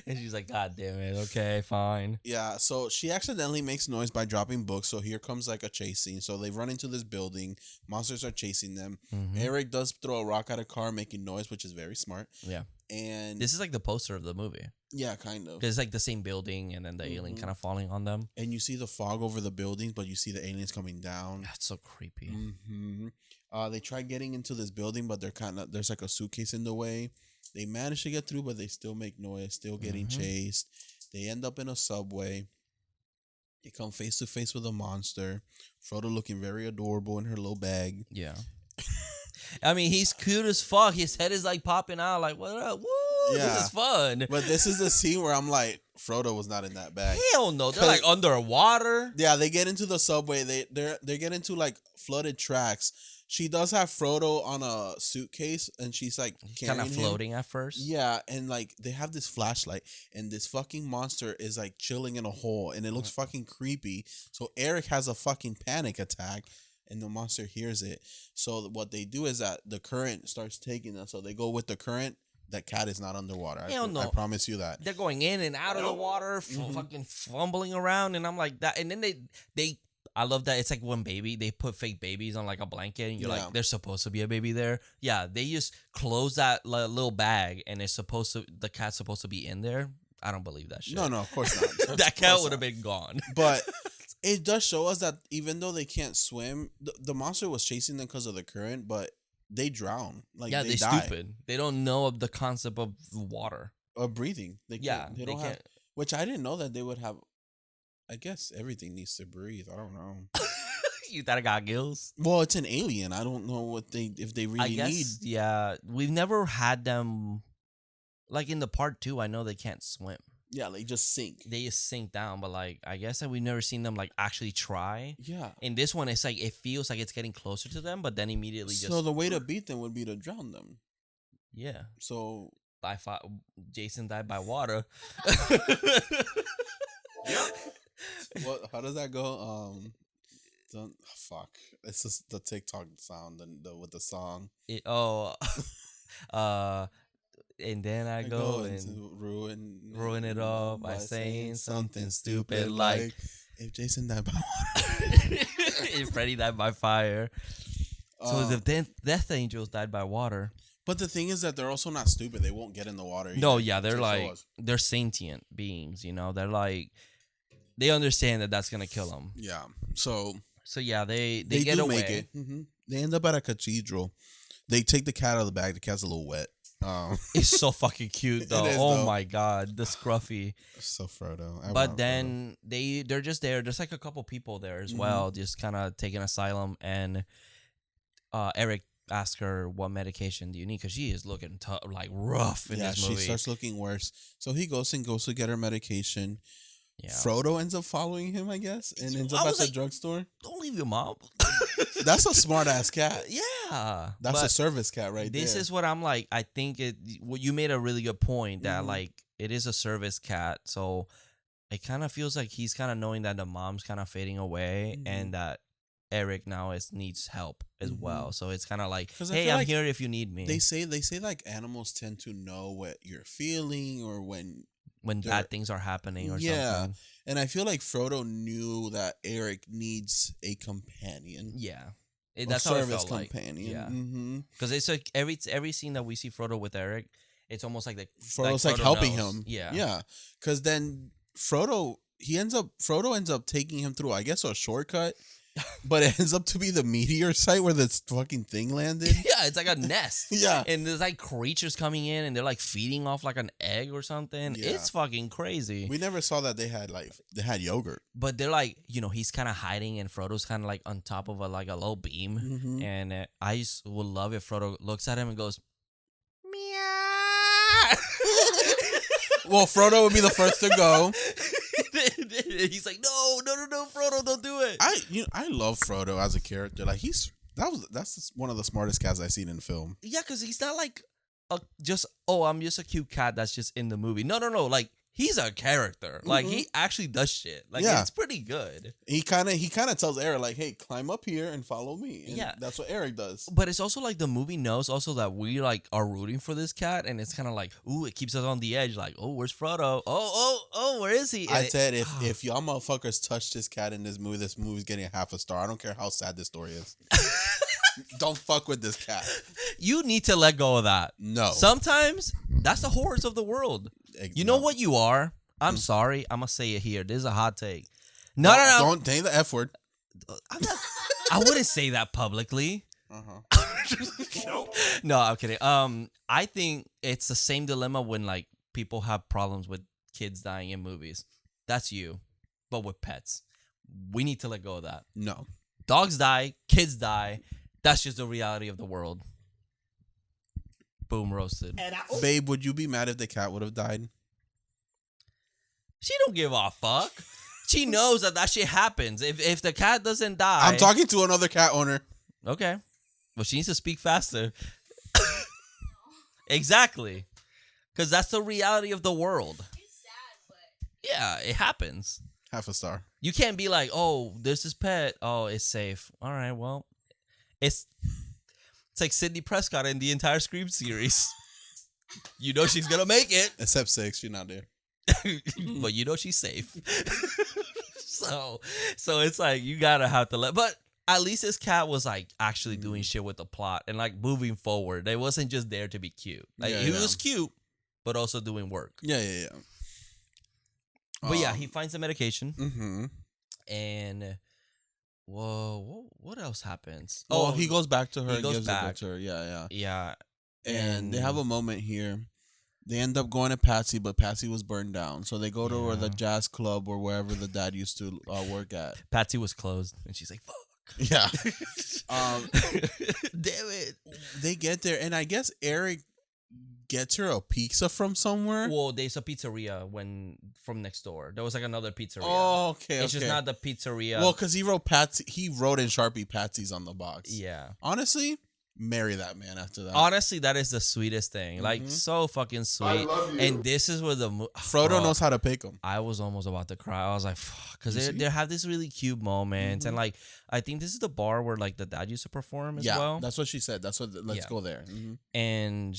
And she's like, God damn it, okay, fine. Yeah, so she accidentally makes noise by dropping books, so here comes a chase scene. So they run into this building, monsters are chasing them. Eric does throw a rock at a car making noise, which is very smart. Yeah. And this is the poster of the movie. Yeah, kind of. It's the same building and then the alien kind of falling on them. And you see the fog over the buildings, but you see the aliens coming down. That's so creepy. They try getting into this building, but there's a suitcase in the way. They manage to get through, but they still make noise, still getting chased. They end up in a subway. They come face to face with a monster. Frodo looking very adorable in her little bag. Yeah. I mean, he's cute as fuck. His head is popping out what up? Woo, this is fun. But this is the scene where I'm like, Frodo was not in that bag. Hell no. They're underwater. Yeah, they get into the subway. They get into flooded tracks. She does have Frodo on a suitcase, and she's kind of floating at first. Yeah, and they have this flashlight, and this fucking monster is chilling in a hole, and it looks fucking creepy. So Eric has a fucking panic attack, and the monster hears it. So what they do is that the current starts taking them. So they go with the current, that cat is not underwater. Hell no. I promise you that. They're going in and out of the water, fucking fumbling around, and I'm like that. And then they I love that it's like one baby. They put fake babies on like a blanket, and you're like, there's supposed to be a baby there. Yeah, they just close that little bag, and the cat's supposed to be in there. I don't believe that shit. No, of course not. That cat would have been gone. But it does show us that even though they can't swim, the monster was chasing them because of the current, but they drown. Like, yeah, they're die. Stupid. They don't know of the concept of water. Or breathing. They can't. They don't have. Which I didn't know that they would have. I guess everything needs to breathe. I don't know. You thought it got gills? Well, it's an alien. I don't know if they really need. Yeah, we've never had them. Like in the part 2, I know they can't swim. Yeah, they just sink. They just sink down, but like I guess that we've never seen them like actually try. Yeah. In this one, it's like it feels like it's getting closer to them, but then immediately just. So the way to beat them would be to drown them. Yeah. So. Jason died by water. What? How does that go? Fuck. It's just the TikTok sound and with the song. And then I go and ruin it all by saying something stupid like if Jason died by water, if Freddy died by fire. So if Death Angels died by water. But the thing is that they're also not stupid. They won't get in the water. No, yeah, they're sentient beings. They're like they understand that that's gonna kill them. Yeah. So yeah, they get away. Make it. Mm-hmm. They end up at a cathedral. They take the cat out of the bag. The cat's a little wet. It's so fucking cute though. Oh my god, the scruffy. So Frodo. But then they're just there. There's like a couple people there as well, just kind of taking asylum. And Eric asks her, "What medication do you need?" Because she is looking like rough in this movie. She starts looking worse. So he goes to get her medication. Yeah. Frodo ends up following him, I guess, and ends up at the drugstore. Don't leave your mom. That's a smart ass cat. Yeah, that's a service cat right there. This is what I'm like. I think you made a really good point that like it is a service cat, so it kind of feels like he's kind of knowing that the mom's kind of fading away and that Eric now needs help as well. So it's kind of like, hey, I'm here if you need me. They say like animals tend to know what you're feeling or when bad things are happening or something. And I feel like Frodo knew that Eric needs a companion. Yeah. That's how it felt companion. Yeah. Because it's like every scene that we see Frodo with Eric, it's almost like Frodo's like helping him. Yeah. Yeah. Because then Frodo ends up taking him through, I guess, a shortcut. But it ends up to be the meteor site where this fucking thing landed. Yeah, it's like a nest. Yeah. And there's like creatures coming in and they're like feeding off like an egg or something. Yeah. It's fucking crazy. We never saw that they had yogurt. But they're like, he's kind of hiding and Frodo's kind of like on top of a low beam. Mm-hmm. And I just would love if Frodo looks at him and goes, meow. Well, Frodo would be the first to go. He's like, no, Frodo, don't do it. I love Frodo as a character. Like that's one of the smartest cats I've seen in film. Yeah, because he's not like I'm just a cute cat that's just in the movie. No. Like he's a character. Like he actually does shit. Like it's pretty good. He kind of tells Eric like, hey, climb up here and follow me. And that's what Eric does. But it's also like the movie knows also that we like are rooting for this cat, and it's kind of like, ooh, it keeps us on the edge. Like, oh, where's Frodo? Oh, where is he? I said if y'all motherfuckers touch this cat in this movie's getting a half a star. I don't care how sad this story is. Don't fuck with this cat. You need to let go of that. No. Sometimes that's the horrors of the world. You know what you are? I'm sorry. I'm going to say it here. This is a hot take. No. Don't say the F word. I wouldn't say that publicly. No, I'm kidding. I think it's the same dilemma when like people have problems with kids dying in movies. That's you, but with pets. We need to let go of that. No. Dogs die. Kids die. That's just the reality of the world. Boom, roasted. Babe, would you be mad if the cat would have died? She don't give a fuck. She knows that shit happens. If the cat doesn't die... I'm talking to another cat owner. Okay. Well, she needs to speak faster. Exactly. Because that's the reality of the world. It's sad, but... Yeah, it happens. Half a star. You can't be like, oh, there's this pet. Oh, it's safe. All right, well... It's like Sidney Prescott in the entire Scream series. You know she's gonna make it. Except 6, you're not there. But you know she's safe. so it's like you gotta have to let. But at least this cat was like actually doing shit with the plot and like moving forward. It wasn't just there to be cute. Like he was cute, but also doing work. Yeah. But yeah, he finds the medication. Mm-hmm. And whoa, what else happens? Oh, he goes back to her. He goes back to her. Yeah. Yeah. And they have a moment here. They end up going to Patsy, but Patsy was burned down. So they go to the jazz club or wherever the dad used to work at. Patsy was closed, and she's like, "Fuck." Yeah. Damn it. They get there, and I guess Eric gets her a pizza from somewhere. Well, there's a pizzeria from next door. There was like another pizzeria. Oh, okay. It's just not the pizzeria. Well, because he wrote Patsy. He wrote in Sharpie Patsy's on the box. Yeah. Honestly, marry that man after that. Honestly, that is the sweetest thing. Like, so fucking sweet. I love you. And this is where Frodo knows how to pick him. I was almost about to cry. I was like, fuck. Because they have this really cute moments. And, like, I think this is the bar where, like, the dad used to perform as well. Yeah, that's what she said. That's what. Let's go there. Mm-hmm. And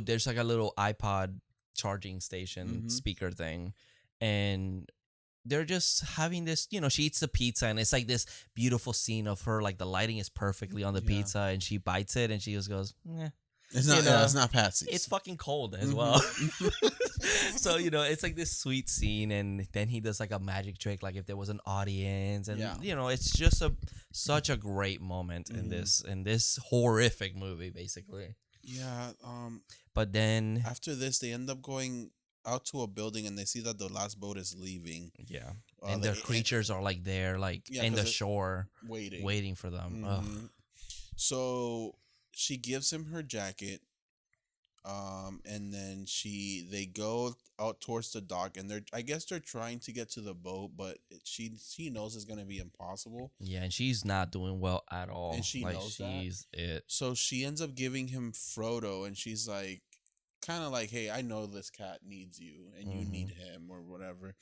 there's, like, a little iPod charging station speaker thing. And they're just having this, she eats the pizza and it's like this beautiful scene of her, like the lighting is perfectly on the pizza and she bites it and she just goes, eh. It's not, it's not Patsy. It's fucking cold as well. So, it's like this sweet scene and then he does like a magic trick, like if there was an audience and, it's just such a great moment in this horrific movie, basically. Yeah. But then after this, they end up going out to a building and they see that the last boat is leaving. Yeah. And their creatures are like there, like in the shore, waiting for them. Mm-hmm. So she gives him her jacket. And then they go out towards the dock and I guess they're trying to get to the boat, but she knows it's gonna be impossible. Yeah, and she's not doing well at all. And she knows she's it. So she ends up giving him Frodo and she's like, kind of like, hey, I know this cat needs you and you need him or whatever.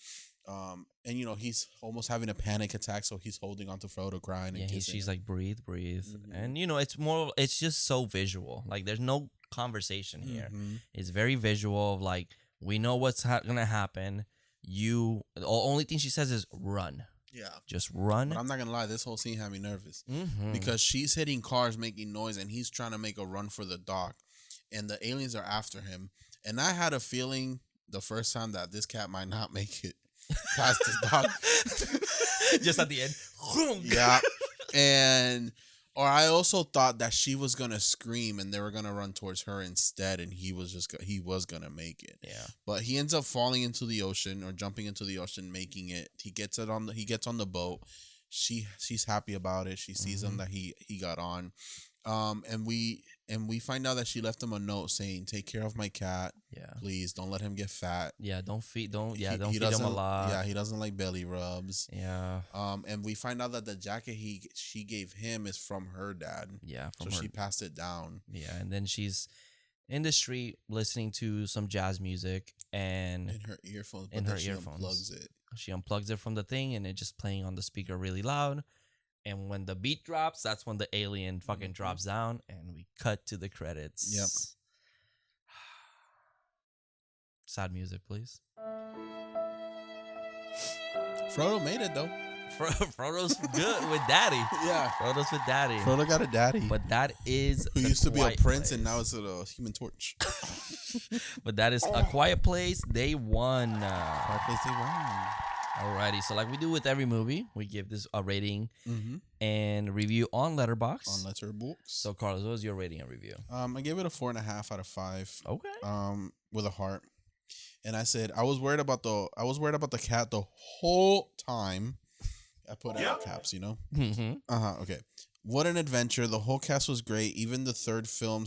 And he's almost having a panic attack, so he's holding on to Frodo, crying and kissing she's him. like, breathe. And it's just so visual. Like there's no conversation here. It's very visual of like, we know what's gonna happen. The only thing she says is run. Yeah, just run. But I'm not gonna lie, this whole scene had me nervous because she's hitting cars, making noise, and he's trying to make a run for the dock. And the aliens are after him. And I had a feeling the first time that this cat might not make it past his dog. Just at the end. Yeah. Or I also thought that she was going to scream and they were going to run towards her instead. And he was going to make it. Yeah. But he ends up falling into the ocean or jumping into the ocean, making it. He gets on the boat. She's happy about it. She sees him that he got on. And we find out that she left him a note saying, "Take care of my cat. Yeah, please don't let him get fat. Yeah, don't feed him a lot. Yeah, he doesn't like belly rubs. Yeah. And we find out that the jacket she gave him is from her dad. Yeah, she passed it down. Yeah, and then she's in the street listening to some jazz music and in her earphones. She unplugs it from the thing and it's just playing on the speaker really loud. And when the beat drops, that's when the alien fucking drops down and we cut to the credits. Yep. Sad music, please. Frodo made it, though. Frodo's good with daddy. Yeah. Frodo's with daddy. Frodo got a daddy. But that is who used to be a prince and now is a Human Torch. But that is A Quiet Place. They won. Quiet Place, they won. Alrighty, so like we do with every movie, we give this a rating and review on Letterboxd. On Letterboxd. So Carlos, what was your rating and review? I gave it a 4.5 out of 5. Okay. With a heart. And I said I was worried about the cat the whole time. I put out caps, Okay. What an adventure! The whole cast was great. Even the third film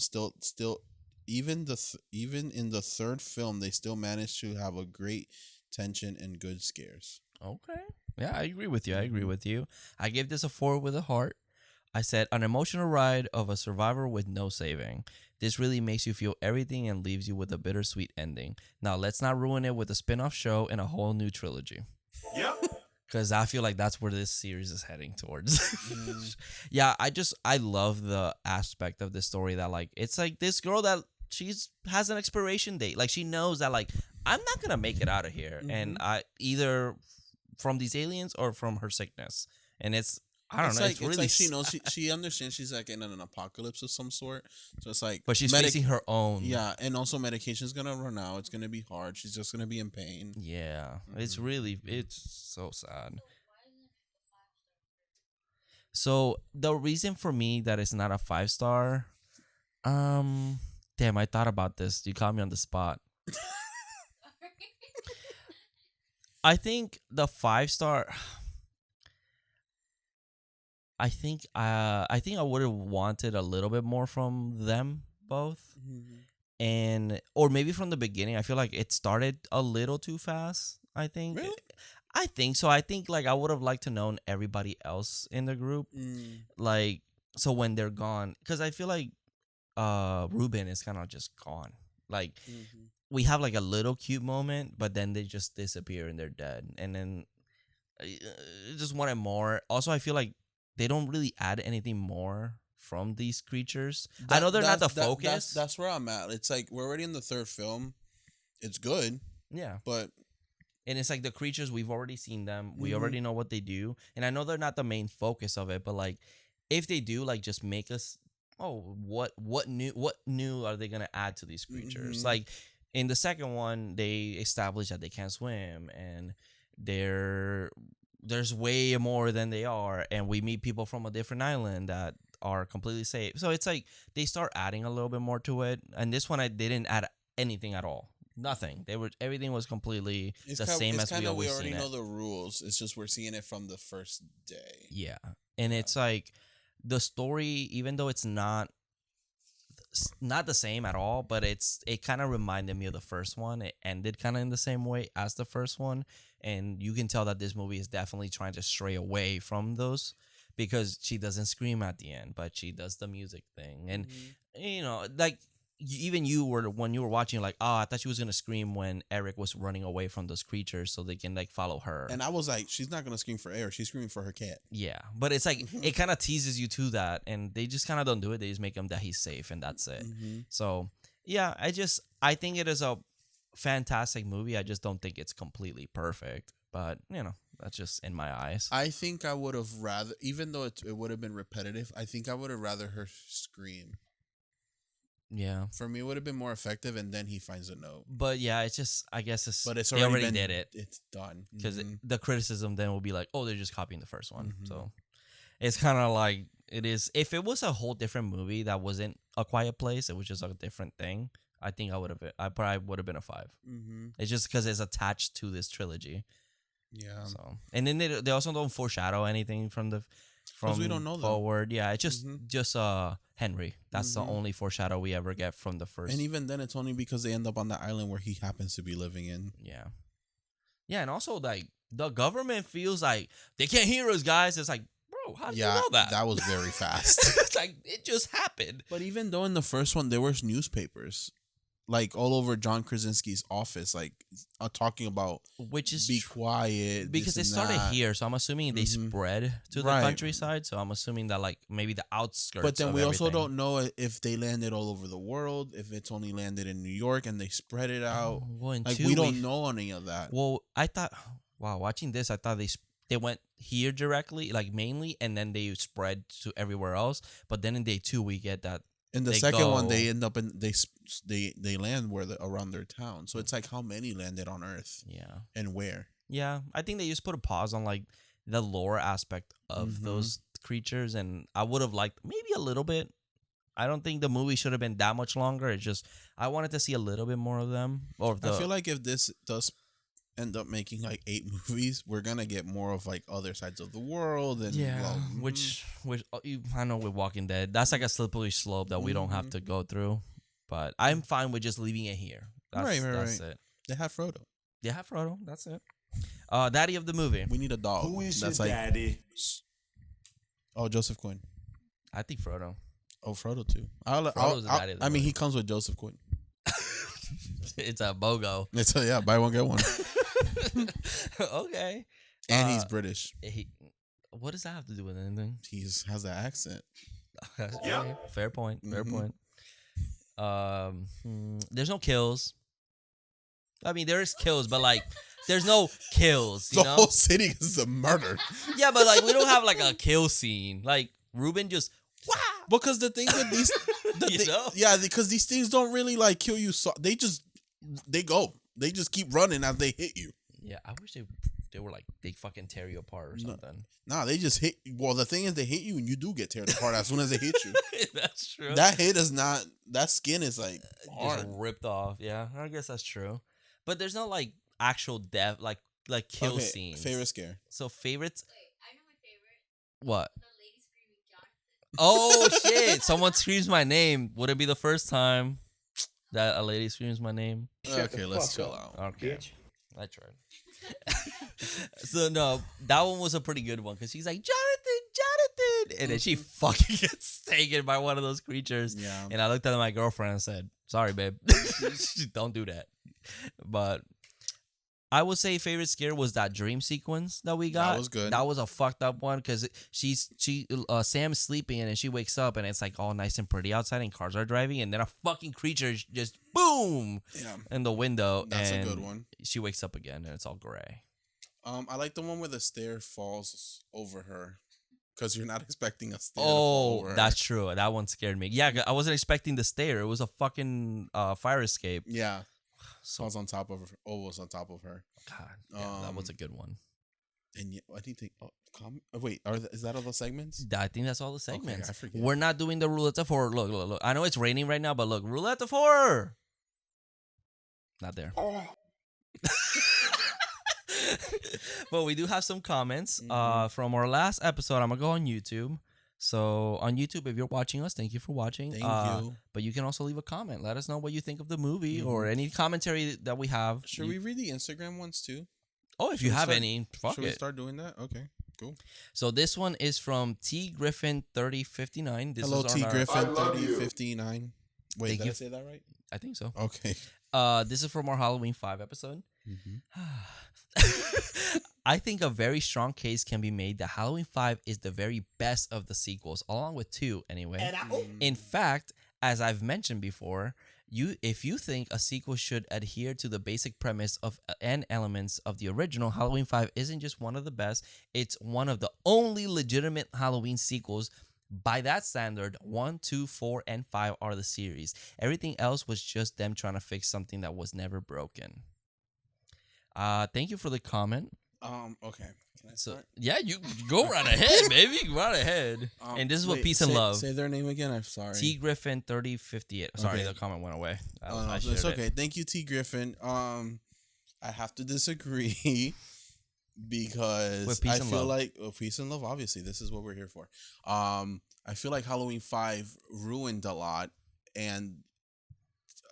even in the third film, they still managed to have a great tension and good scares. Okay. Yeah, I agree with you. I gave this a 4 with a heart. I said, an emotional ride of a survivor with no saving. This really makes you feel everything and leaves you with a bittersweet ending. Now, let's not ruin it with a spin-off show and a whole new trilogy. Yep. Because I feel like that's where this series is heading towards. Yeah, I love the aspect of this story that, like, it's like this girl that she's has an expiration date. Like she knows that like I'm not gonna make it out of here, and I either from these aliens or from her sickness, and it's I don't know. It's really like she knows she understands she's like in an apocalypse of some sort. So it's like, but she's facing her own. Yeah, and also medication's gonna run out. It's gonna be hard. She's just gonna be in pain. Yeah, it's so sad. So the reason for me that it's not a 5-star, damn, I thought about this. You caught me on the spot. I think the 5-star. I think I would have wanted a little bit more from them both, and or maybe from the beginning. I feel like it started a little too fast. I think. Really? I think so. I think like I would have liked to known everybody else in the group, like so when they're gone, because I feel like Ruben is kind of just gone. Like we have like a little cute moment, but then they just disappear and they're dead, and then I just wanted more. Also, I feel like they don't really add anything more from these creatures. I know they're not the focus. That's where I'm at. It's like we're already in the third film. It's good. Yeah. But and it's like the creatures, we've already seen them. We already know what they do. And I know they're not the main focus of it, but like if they do, like just make us what new are they gonna add to these creatures? Like in the second one, they established that they can't swim and there's way more than they are, and we meet people from a different island that are completely safe. So it's like they start adding a little bit more to it. And this one, I didn't add anything at all. Nothing. Everything was completely same as we always seen it. We already know the rules. It's just we're seeing it from the first day. Yeah, and it's like the story, even though it's not the same at all, but it kind of reminded me of the first one. It ended kind of in the same way as the first one, and you can tell that this movie is definitely trying to stray away from those because she doesn't scream at the end, but she does the music thing, and you know, like even you were when you were watching, like, oh, I thought she was gonna scream when Eric was running away from those creatures so they can like follow her. And I was like, she's not gonna scream for Eric, she's screaming for her cat. Yeah, but it's like it kind of teases you to that, and they just kind of don't do it. They just make him that he's safe, and that's it. So yeah, I think it is a fantastic movie. I just don't think it's completely perfect, but you know, that's just in my eyes. I think I would have rather, even though it would have been repetitive, I think I would have rather her scream. Yeah, for me, it would have been more effective, and then he finds a note. But yeah, it's just, I guess they already did it. It's done because the criticism then will be like, oh, they're just copying the first one. So it's kind of like it is. If it was a whole different movie that wasn't A Quiet Place, it was just a different thing. I think I probably would have been a 5. It's just because it's attached to this trilogy. Yeah. So and then they also don't foreshadow anything from we don't know forward. Them. Yeah, it's just Henry. That's the only foreshadow we ever get from the first. And even then, it's only because they end up on the island where he happens to be living in. Yeah. Yeah, and also like the government feels like they can't hear us, guys. It's like, bro, how do you know that? That was very fast. It's like it just happened. But even though in the first one there was newspapers, like all over John Krasinski's office, like talking about which is be quiet because it started here, so I'm assuming they spread to the countryside. So I'm assuming that like maybe the outskirts. But then we also don't know if they landed all over the world, if it's only landed in New York and they spread it out. Well, like we don't know any of that. Well, I thought, wow, watching this, I thought they went here directly, like mainly, and then they spread to everywhere else. But then in day 2, we get that. In the second one, they end up in they land around their town. So it's like how many landed on Earth? Yeah, and where? Yeah, I think they just put a pause on like the lore aspect of those creatures, and I would have liked maybe a little bit. I don't think the movie should have been that much longer. It's just I wanted to see a little bit more of them. I feel like if this does end up making like 8 movies, we're gonna get more of like other sides of the world, and which I know with Walking Dead, that's like a slippery slope that we don't have to go through. But I'm fine with just leaving it here. That's it. They have Frodo. That's it. Daddy of the movie. We need a dog. Who is that's your like, daddy? Oh, Joseph Quinn. I think Frodo. Oh, Frodo too. Frodo's the daddy of the movie. He comes with Joseph Quinn. It's a BOGO. It's buy one get one. Okay. And he's British. What does that have to do with anything? He has that accent. Yeah. Fair point. There's no kills. I mean, there is kills, but like, there's no kills. You The know? whole city is a murder. Yeah, but like, we don't have like a kill scene. Like Ruben just wow. Because the thing with these, because these things don't really like kill you. So they just go. They just keep running as they hit you. Yeah, I wish they were like they fucking tear you apart or something. Nah, they just hit. Well, the thing is, they hit you and you do get teared apart as soon as they hit you. That's true. That hit is not. That skin is like hard. Just ripped off. Yeah, I guess that's true. But there's no like actual death, like kill scenes. Favorite scare. So favorites. Wait, I know my favorite. What? The lady screaming Jonathan. Oh shit! Someone screams my name. Would it be the first time that a lady screams my name? Okay, let's chill out. Okay, Bitch. I tried. So no, that one was a pretty good one because she's like Jonathan, and then she fucking gets taken by one of those creatures. Yeah. And I looked at my girlfriend and said, "Sorry, babe, don't do that." But I would say favorite scare was that dream sequence that we got. That was good. That was a fucked up one because Sam's sleeping and then she wakes up and it's like all nice and pretty outside and cars are driving and then a fucking creature just boom in the window. That's and a good one. She wakes up again and it's all gray. I like the one where the stair falls over her because you're not expecting a stair to fall over her. That's true. That one scared me. Yeah, I wasn't expecting the stair. It was a fucking fire escape. Yeah. So Was on top of her. Was on top of her. God, yeah, that was a good one. And yet, what do you think? Wait, is that all the segments? I think that's all the segments. I forget. We're not doing the roulette of horror. Look. I know it's raining right now, but look, roulette of horror. Not there. But we do have some comments from our last episode. I'm gonna go on YouTube. So on YouTube, if you're watching us, thank you for watching. Thank you. But you can also leave a comment. Let us know what you think of the movie or any commentary that we have. Should we read the Instagram ones too? Oh, if you have any, fuck Should it. we start doing that? Okay, cool. So this one is from T Griffin 3059. This Hello, is T on Griffin 3059. Wait, Thank did you. I say that right? I think so. Okay. This is from our Halloween 5 episode. Mm-hmm. I think a very strong case can be made that Halloween 5 is the very best of the sequels, along with 2 anyway. In fact, as I've mentioned before, if you think a sequel should adhere to the basic premise of and elements of the original, Halloween 5 isn't just one of the best, it's one of the only legitimate Halloween sequels. By that standard, 1, 2, 4, and 5 are the series. Everything else was just them trying to fix something that was never broken. Thank you for the comment. Okay. Can I So start? yeah, you go right ahead, baby. Go right ahead. And this is what peace and love. Say their name again. I'm sorry. T Griffin 3058. Sorry, Okay. the comment went away. No, it's okay. Thank you, T Griffin. I have to disagree because With peace I and feel love. like peace and love. Obviously, this is what we're here for. I feel like Halloween 5 ruined a lot, and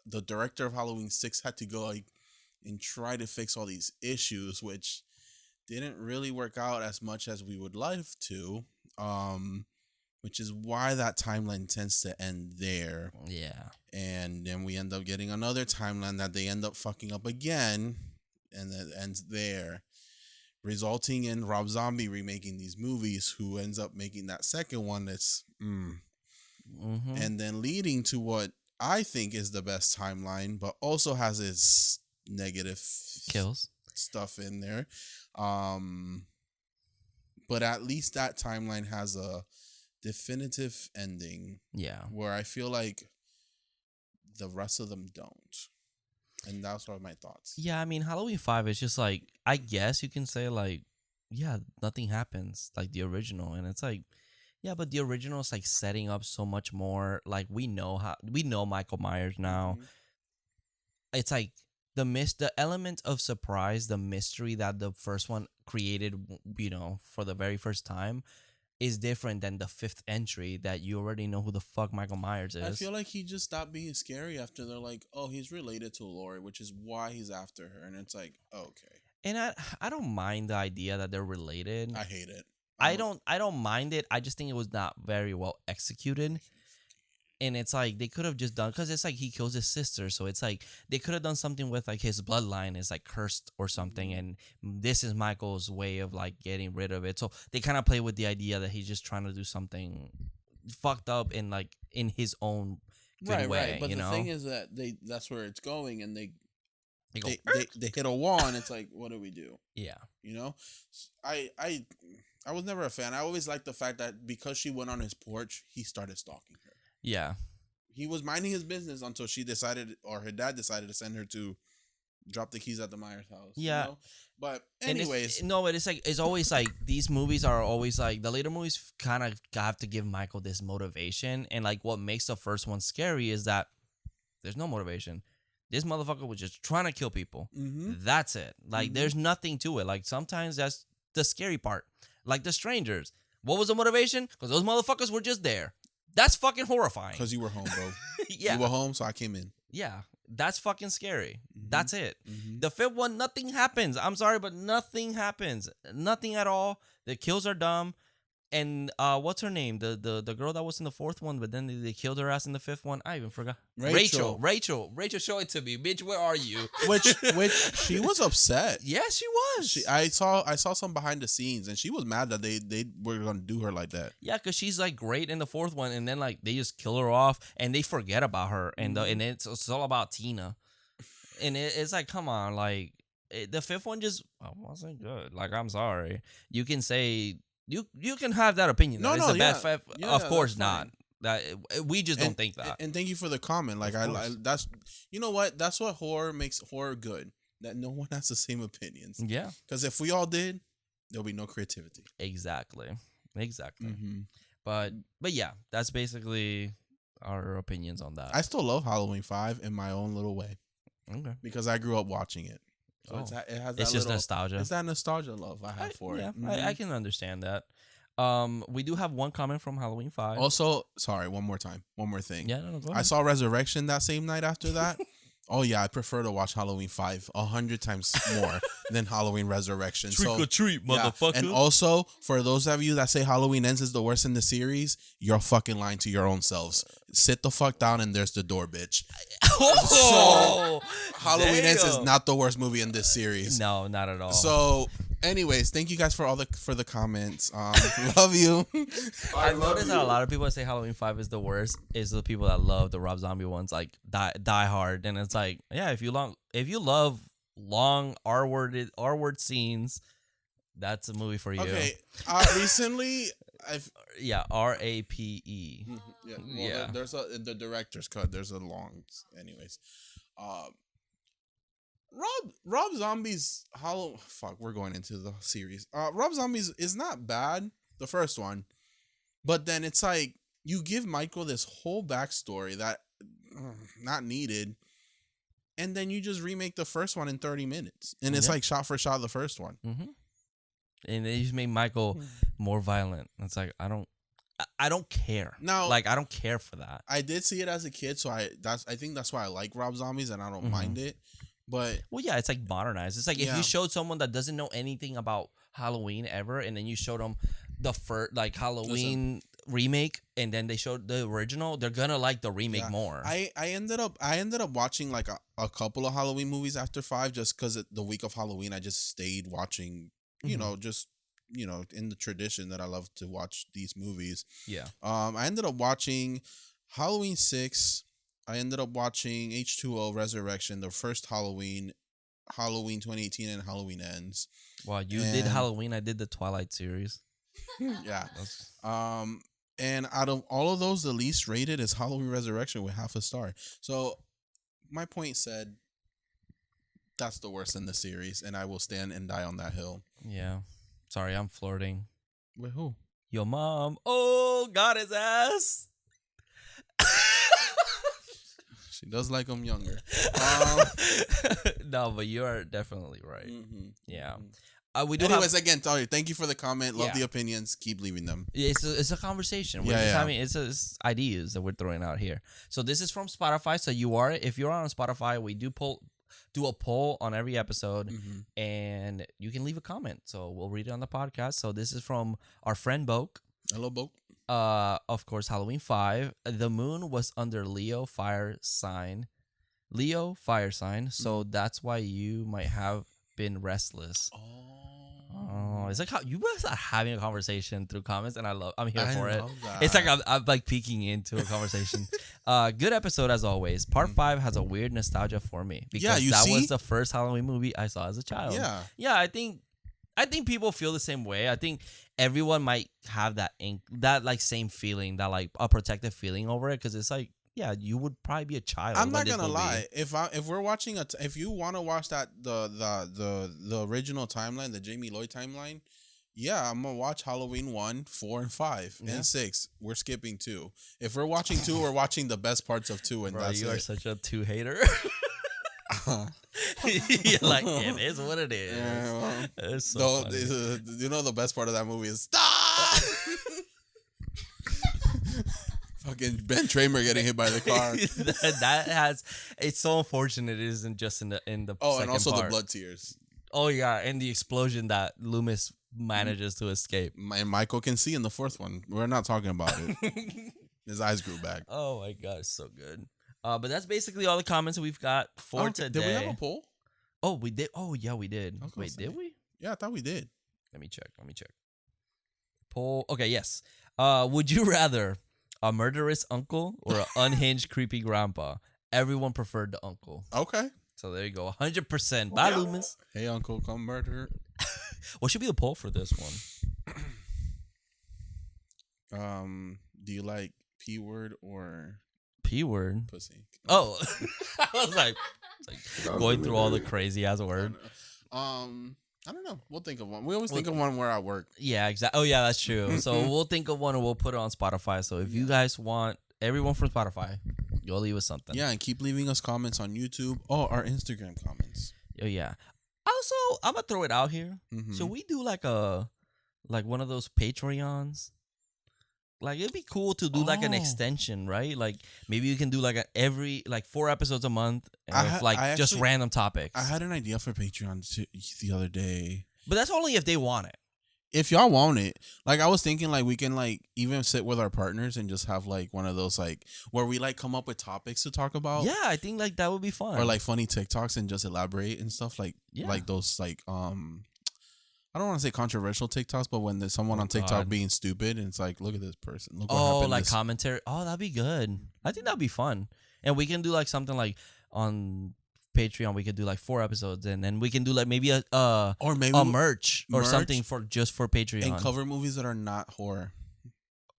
the director of Halloween 6 had to go and try to fix all these issues, which didn't really work out as much as we would like to. Which is why that timeline tends to end there. Yeah. And then we end up getting another timeline that they end up fucking up again, and it ends there, resulting in Rob Zombie remaking these movies, who ends up making that second one that's and then leading to what I think is the best timeline, but also has its negative Kills. stuff in there. But at least that timeline has a definitive ending. Yeah. Where I feel like the rest of them don't. And that's what my thoughts. Yeah, I mean, Halloween 5 is just like, I guess you can say like, yeah, nothing happens like the original. And it's like, yeah, but the original is like setting up so much more. Like we know Michael Myers now. Mhm. It's like the element of surprise, the mystery that the first one created, for the very first time is different than the fifth entry that you already know who the fuck Michael Myers is. I feel like he just stopped being scary after they're like, oh, he's related to Laurie, which is why he's after her. And it's like, okay. And I don't mind the idea that they're related. I hate it. I don't mind it. I just think it was not very well executed. And it's like they could have just done, because it's like he kills his sister, so it's like they could have done something with like his bloodline is like cursed or something, and this is Michael's way of like getting rid of it. So they kind of play with the idea that he's just trying to do something fucked up in his own good way. But you the know? thing is that that's where it's going, and they go, they hit a wall, and it's like, what do we do? yeah. You know, I was never a fan. I always liked the fact that because she went on his porch, he started stalking her. Yeah. He was minding his business until she decided, or her dad decided to send her to drop the keys at the Myers house. Yeah. You know? But anyways, but it's like, it's always like, these movies are always like, the later movies kind of have to give Michael this motivation. And like, what makes the first one scary is that there's no motivation. This motherfucker was just trying to kill people. mm-hmm. That's it. Like, there's nothing to it. Like, sometimes that's the scary part. Like The Strangers. What was the motivation? Because those motherfuckers were just there. That's fucking horrifying. Because you were home, bro. Yeah. You were home, so I came in. Yeah. That's fucking scary. Mhm. That's it. Mm-hmm. The fifth one, nothing happens. I'm sorry, but nothing happens. Nothing at all. The kills are dumb. And what's her name? The girl that was in the fourth one, but then they killed her ass in the fifth one. I even forgot. Rachel, show it to me, bitch. Where are you? which she was upset. Yes, she was. I saw some behind the scenes, and she was mad that they were gonna do her like that. Yeah, because she's like great in the fourth one, and then like they just kill her off, and they forget about her, and and it's all about Tina, and it's like, come on, like the fifth one just wasn't good. Like, I'm sorry, you can say you can have that opinion. No, it's no, a bad yeah. fifth. Yeah, of yeah, course that's not. That we just don't think that. And thank you for the comment. Like I that's, you know what, that's what horror makes horror good. That no one has the same opinions. Yeah, because if we all did, there'll be no creativity. exactly. Mm-hmm. But yeah, that's basically our opinions on that. I still love Halloween 5 in my own little way Okay, because I grew up watching it. So Oh. it has that it's just little, nostalgia. it's that nostalgia love I have for Yeah, it. I can understand that. We do have one comment from Halloween 5. Also, sorry, one more thing. Yeah, no, go I ahead. saw Resurrection that same night after that. Oh yeah, I prefer to watch Halloween 5 100 times more than Halloween Resurrection. treat, yeah. And also, for those of you that say Halloween Ends is the worst in the series, you're fucking lying to your own selves. Sit the fuck down and there's the door, bitch. Oh, Halloween Ends is damn. not the worst movie in this series. No, not at all. So, anyways, thank you guys for the comments. Love you. I noticed that a lot of people that say Halloween 5 is the worst is the people that love the Rob Zombie ones, like Die Hard, and it's like, yeah, if you love long R-word scenes, that's a movie for you. Okay, recently Yeah, RAPE. yeah, well, Yeah. there's the director's cut. There's a long, anyways. Rob Zombie's we're going into the series. Rob Zombie's is not bad, the first one, but then it's like you give Michael this whole backstory that not needed, and then you just remake the first one in 30 minutes, and it's like shot for shot the first one. Mm-hmm. And they just made Michael more violent. It's like, I don't care. Now, like, I don't care for that. I did see it as a kid, so I think that's why I like Rob Zombies, and I don't mind it. But well, yeah, it's like modernized. It's like if you showed someone that doesn't know anything about Halloween ever, and then you showed them the first like Halloween remake, and then they showed the original, they're gonna like the remake more. I ended up watching like a couple of Halloween movies after 5, just because the week of Halloween I just stayed watching. You know, just in the tradition that I love to watch these movies. Yeah. I ended up watching Halloween 6. I ended up watching H2O Resurrection, the first Halloween 2018, and Halloween Ends. Wow, you did Halloween. I did the Twilight series. Yeah. And out of all of those, the least rated is Halloween Resurrection with 0.5 star. So my point said, that's the worst in the series, and I will stand and die on that hill. Yeah. Sorry, I'm flirting. With who? Your mom. Oh, got his ass. She does like him younger. No, but you are definitely right. Mm-hmm. Yeah. We do. Anyways, again, sorry. Thank you for the comment. Love the opinions. Keep leaving them. It's a conversation. We're just having, it's ideas that we're throwing out here. So this is from Spotify. So if you're on Spotify, we do a poll on every episode, and you can leave a comment. So we'll read it on the podcast. So this is from our friend Boke. Hello, Boke. Of course, Halloween 5. The moon was under Leo fire sign. So that's why you might have been restless. Oh, it's like how you guys are having a conversation through comments, and I'm here I for it. love that. It's like I'm like peeking into a conversation. Good episode as always. Part 5 has a weird nostalgia for me because you that see? was the first Halloween movie I saw as a child. Yeah. I think people feel the same way. I think everyone might have that like same feeling, that like a protective feeling over it, because it's like, yeah, you would probably be a child. I'm not gonna lie. If we're watching if you want to watch that the original timeline, the Jamie Lloyd timeline, yeah, I'm gonna watch Halloween 1, 4, and 5 and 6. We're skipping 2. If we're watching 2, we're watching the best parts of 2, and Bro, that's you it. are such a 2 hater. You're like, it is what it is. Yeah, well, It's so funny. you know the best part of that movie is stop. Fucking Ben Tramer getting hit by the car. It's so unfortunate it isn't just in the Oh, second and also part. the blood tears. Oh yeah, and the explosion that Loomis manages to escape. And Michael can see in the 4th one. We're not talking about it. His eyes grew back. Oh my god, it's so good. But that's basically all the comments we've got for today. Did we have a poll? Oh, we did. Oh yeah, we did. I was gonna Wait, say. did we? Yeah, I thought we did. Let me check. Poll. Okay, yes. Would you rather a murderous uncle or an unhinged creepy grandpa? Everyone preferred the uncle. Okay. So there you go. 100%. Bye, Loomis. Hey, Uncle, come murder. What should be the poll for this one? Do you like P word or P word. pussy? Oh, I was like going through all the crazy ass word. I don't know. We'll think of one. We always think of one where I work. Yeah, exactly. Oh, yeah, that's true. So we'll think of one and we'll put it on Spotify. So if you guys want everyone from Spotify, you'll leave us something. Yeah, and keep leaving us comments on YouTube or our Instagram comments. Oh, yeah. Also, I'm gonna throw it out here. Mhm. So we do like one of those Patreons. Like it'd be cool to do like an Oh. extension, right? Like maybe you can do like every 4 episodes a month, and I with ha- like I just actually- random topics. I had an idea for Patreon the other day. But that's only if they want it. If y'all want it, like I was thinking, like we can like even sit with our partners and just have like one of those like where we like come up with topics to talk about. Yeah, I think like that would be fun. Or like funny TikToks and just elaborate and stuff like Yeah. like those like I don't want to say controversial TikToks, but when there's someone on TikTok God. being stupid and it's like, look at this person. Look what oh, happened. like this- commentary. Oh, that'd be good. I think that'd be fun. And we can do like something like on Patreon. We could do like 4 episodes, and then we can do like maybe a or maybe merch or merch something for Patreon. and cover movies that are not horror,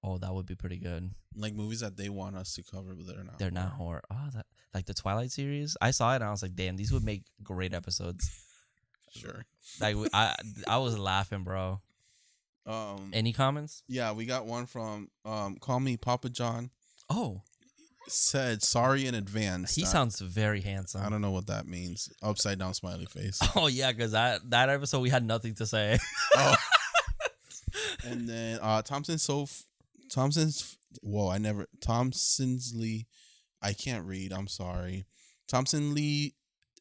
Oh, that would be pretty good. like movies that they want us to cover, but they're not. They're not horror. Oh, that like the Twilight series. I saw it and I was like, damn, these would make great episodes. Sure. Like I was laughing, bro. Any comments? Yeah, we got one from call me Papa John. Oh, Said sorry in advance. he sounds very handsome. I don't know what that means. Upside down smiley face. Oh yeah, because that episode we had nothing to say. Oh. And then Thompson's Lee. I can't read. I'm sorry. Thompson Lee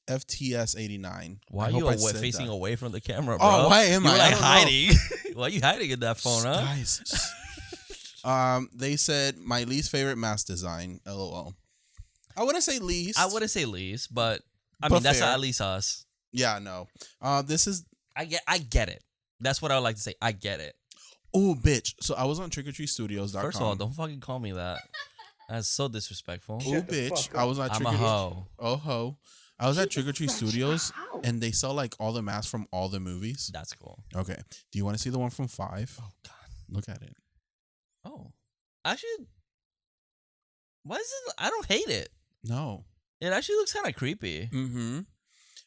FTS 89. Why I are you hope I said facing that. away from the camera, bro? Oh, why am You're I? like I don't know. hiding. Why are you hiding in that phone, huh? Guys. They said my least favorite mask design. LOL. I wouldn't say least. I wouldn't say least, but I But mean that's fair. at least us. Yeah, no. This is. I get it. That's what I would like to say. I get it. Oh, bitch. So I was on trickortreatstudios.com. First of all, don't fucking call me that. That's so disrespectful. Oh, bitch. I was at I'm a hoe. Oh, ho. I was at Trick or Treat Studios, and they sell like all the masks from all the movies. That's cool. Okay. Do you want to see the one from 5? Oh God. Look at it. Oh, actually, why is it? I don't hate it. No. It actually looks kind of creepy. Mm-hmm.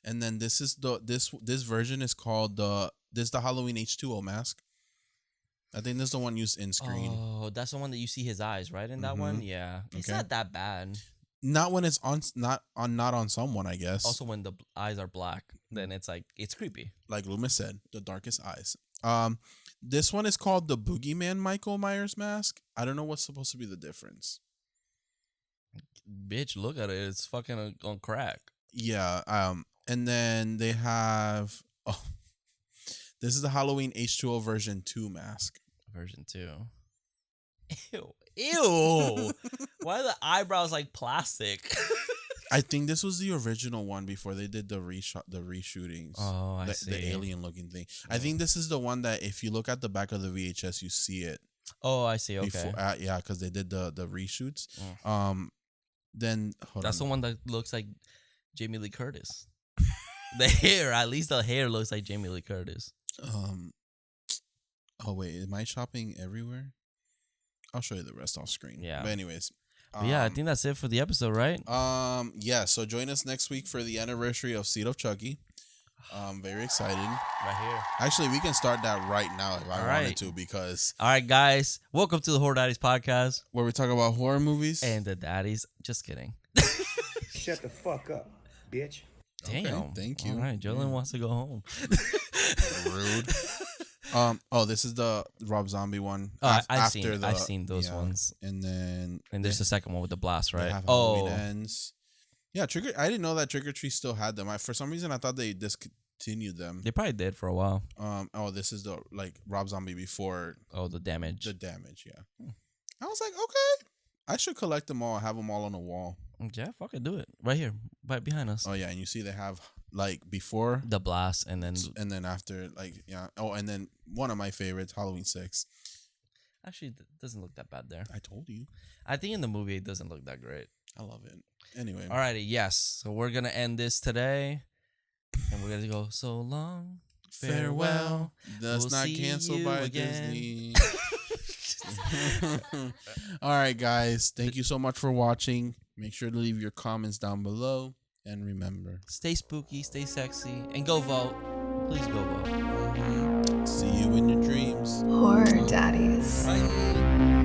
And then this is this version is called the Halloween H2O mask. I think this is the one used in screen. Oh, that's the one that you see his eyes, right? In that one, yeah, it's Okay. not that bad. Not when it's not on someone, I guess. Also, when the eyes are black, then it's like it's creepy. Like Loomis said, the darkest eyes. This one is called the Boogeyman Michael Myers mask. I don't know what's supposed to be the difference. Bitch, look at it. It's fucking on crack. Yeah. And then they have this is the Halloween H2O version 2 mask. Version 2. Ew. Ew. Why are the eyebrows like plastic? I think this was the original one before they did the reshootings. Oh, I see. The alien looking thing. I think this is the one that if you look at the back of the VHS, you see it. Oh, I see. Okay. Before, yeah, because they did the reshoots. Then that's the one that looks like Jamie Lee Curtis. The hair, at least the hair looks like Jamie Lee Curtis. Oh wait, am I shopping everywhere? I'll show you the rest off screen. Yeah. But anyways. But yeah, I think that's it for the episode, right? Yeah. So join us next week for the anniversary of Seed of Chucky. Very excited. Right here. Actually, we can start that right now if I wanted to, because all right, guys, welcome to the Horror Daddies Podcast, where we talk about horror movies and the daddies. Just kidding. Shut the fuck up, bitch. Damn. Okay, thank you. All right, Jolene wants to go home. Rude. This is the Rob Zombie one. I've seen those ones. And then there's the second one with the blast, right? Halloween Ends. Yeah, I didn't know that Trick or Treat still had them. For some reason I thought they discontinued them. They probably did for a while. This is the Rob Zombie before. Oh, the damage. Yeah. I was like, okay, I should collect them all. Have them all on the wall. Yeah, fuck it, do it right here, right behind us. Oh yeah, and you see they have before the blast, and then after yeah. Oh, and then one of my favorites, Halloween 6. Actually, it doesn't look that bad there. I told you. I think in the movie it doesn't look that great. I love it. Anyway. Alrighty, yes. So we're gonna end this today, and we're gonna go so long, farewell. That's not canceled by Disney. All right, guys. Thank you so much for watching. Make sure to leave your comments down below, and remember, stay spooky, stay sexy, and go vote. Please go vote. See you in your dreams. Horror Daddies. Bye.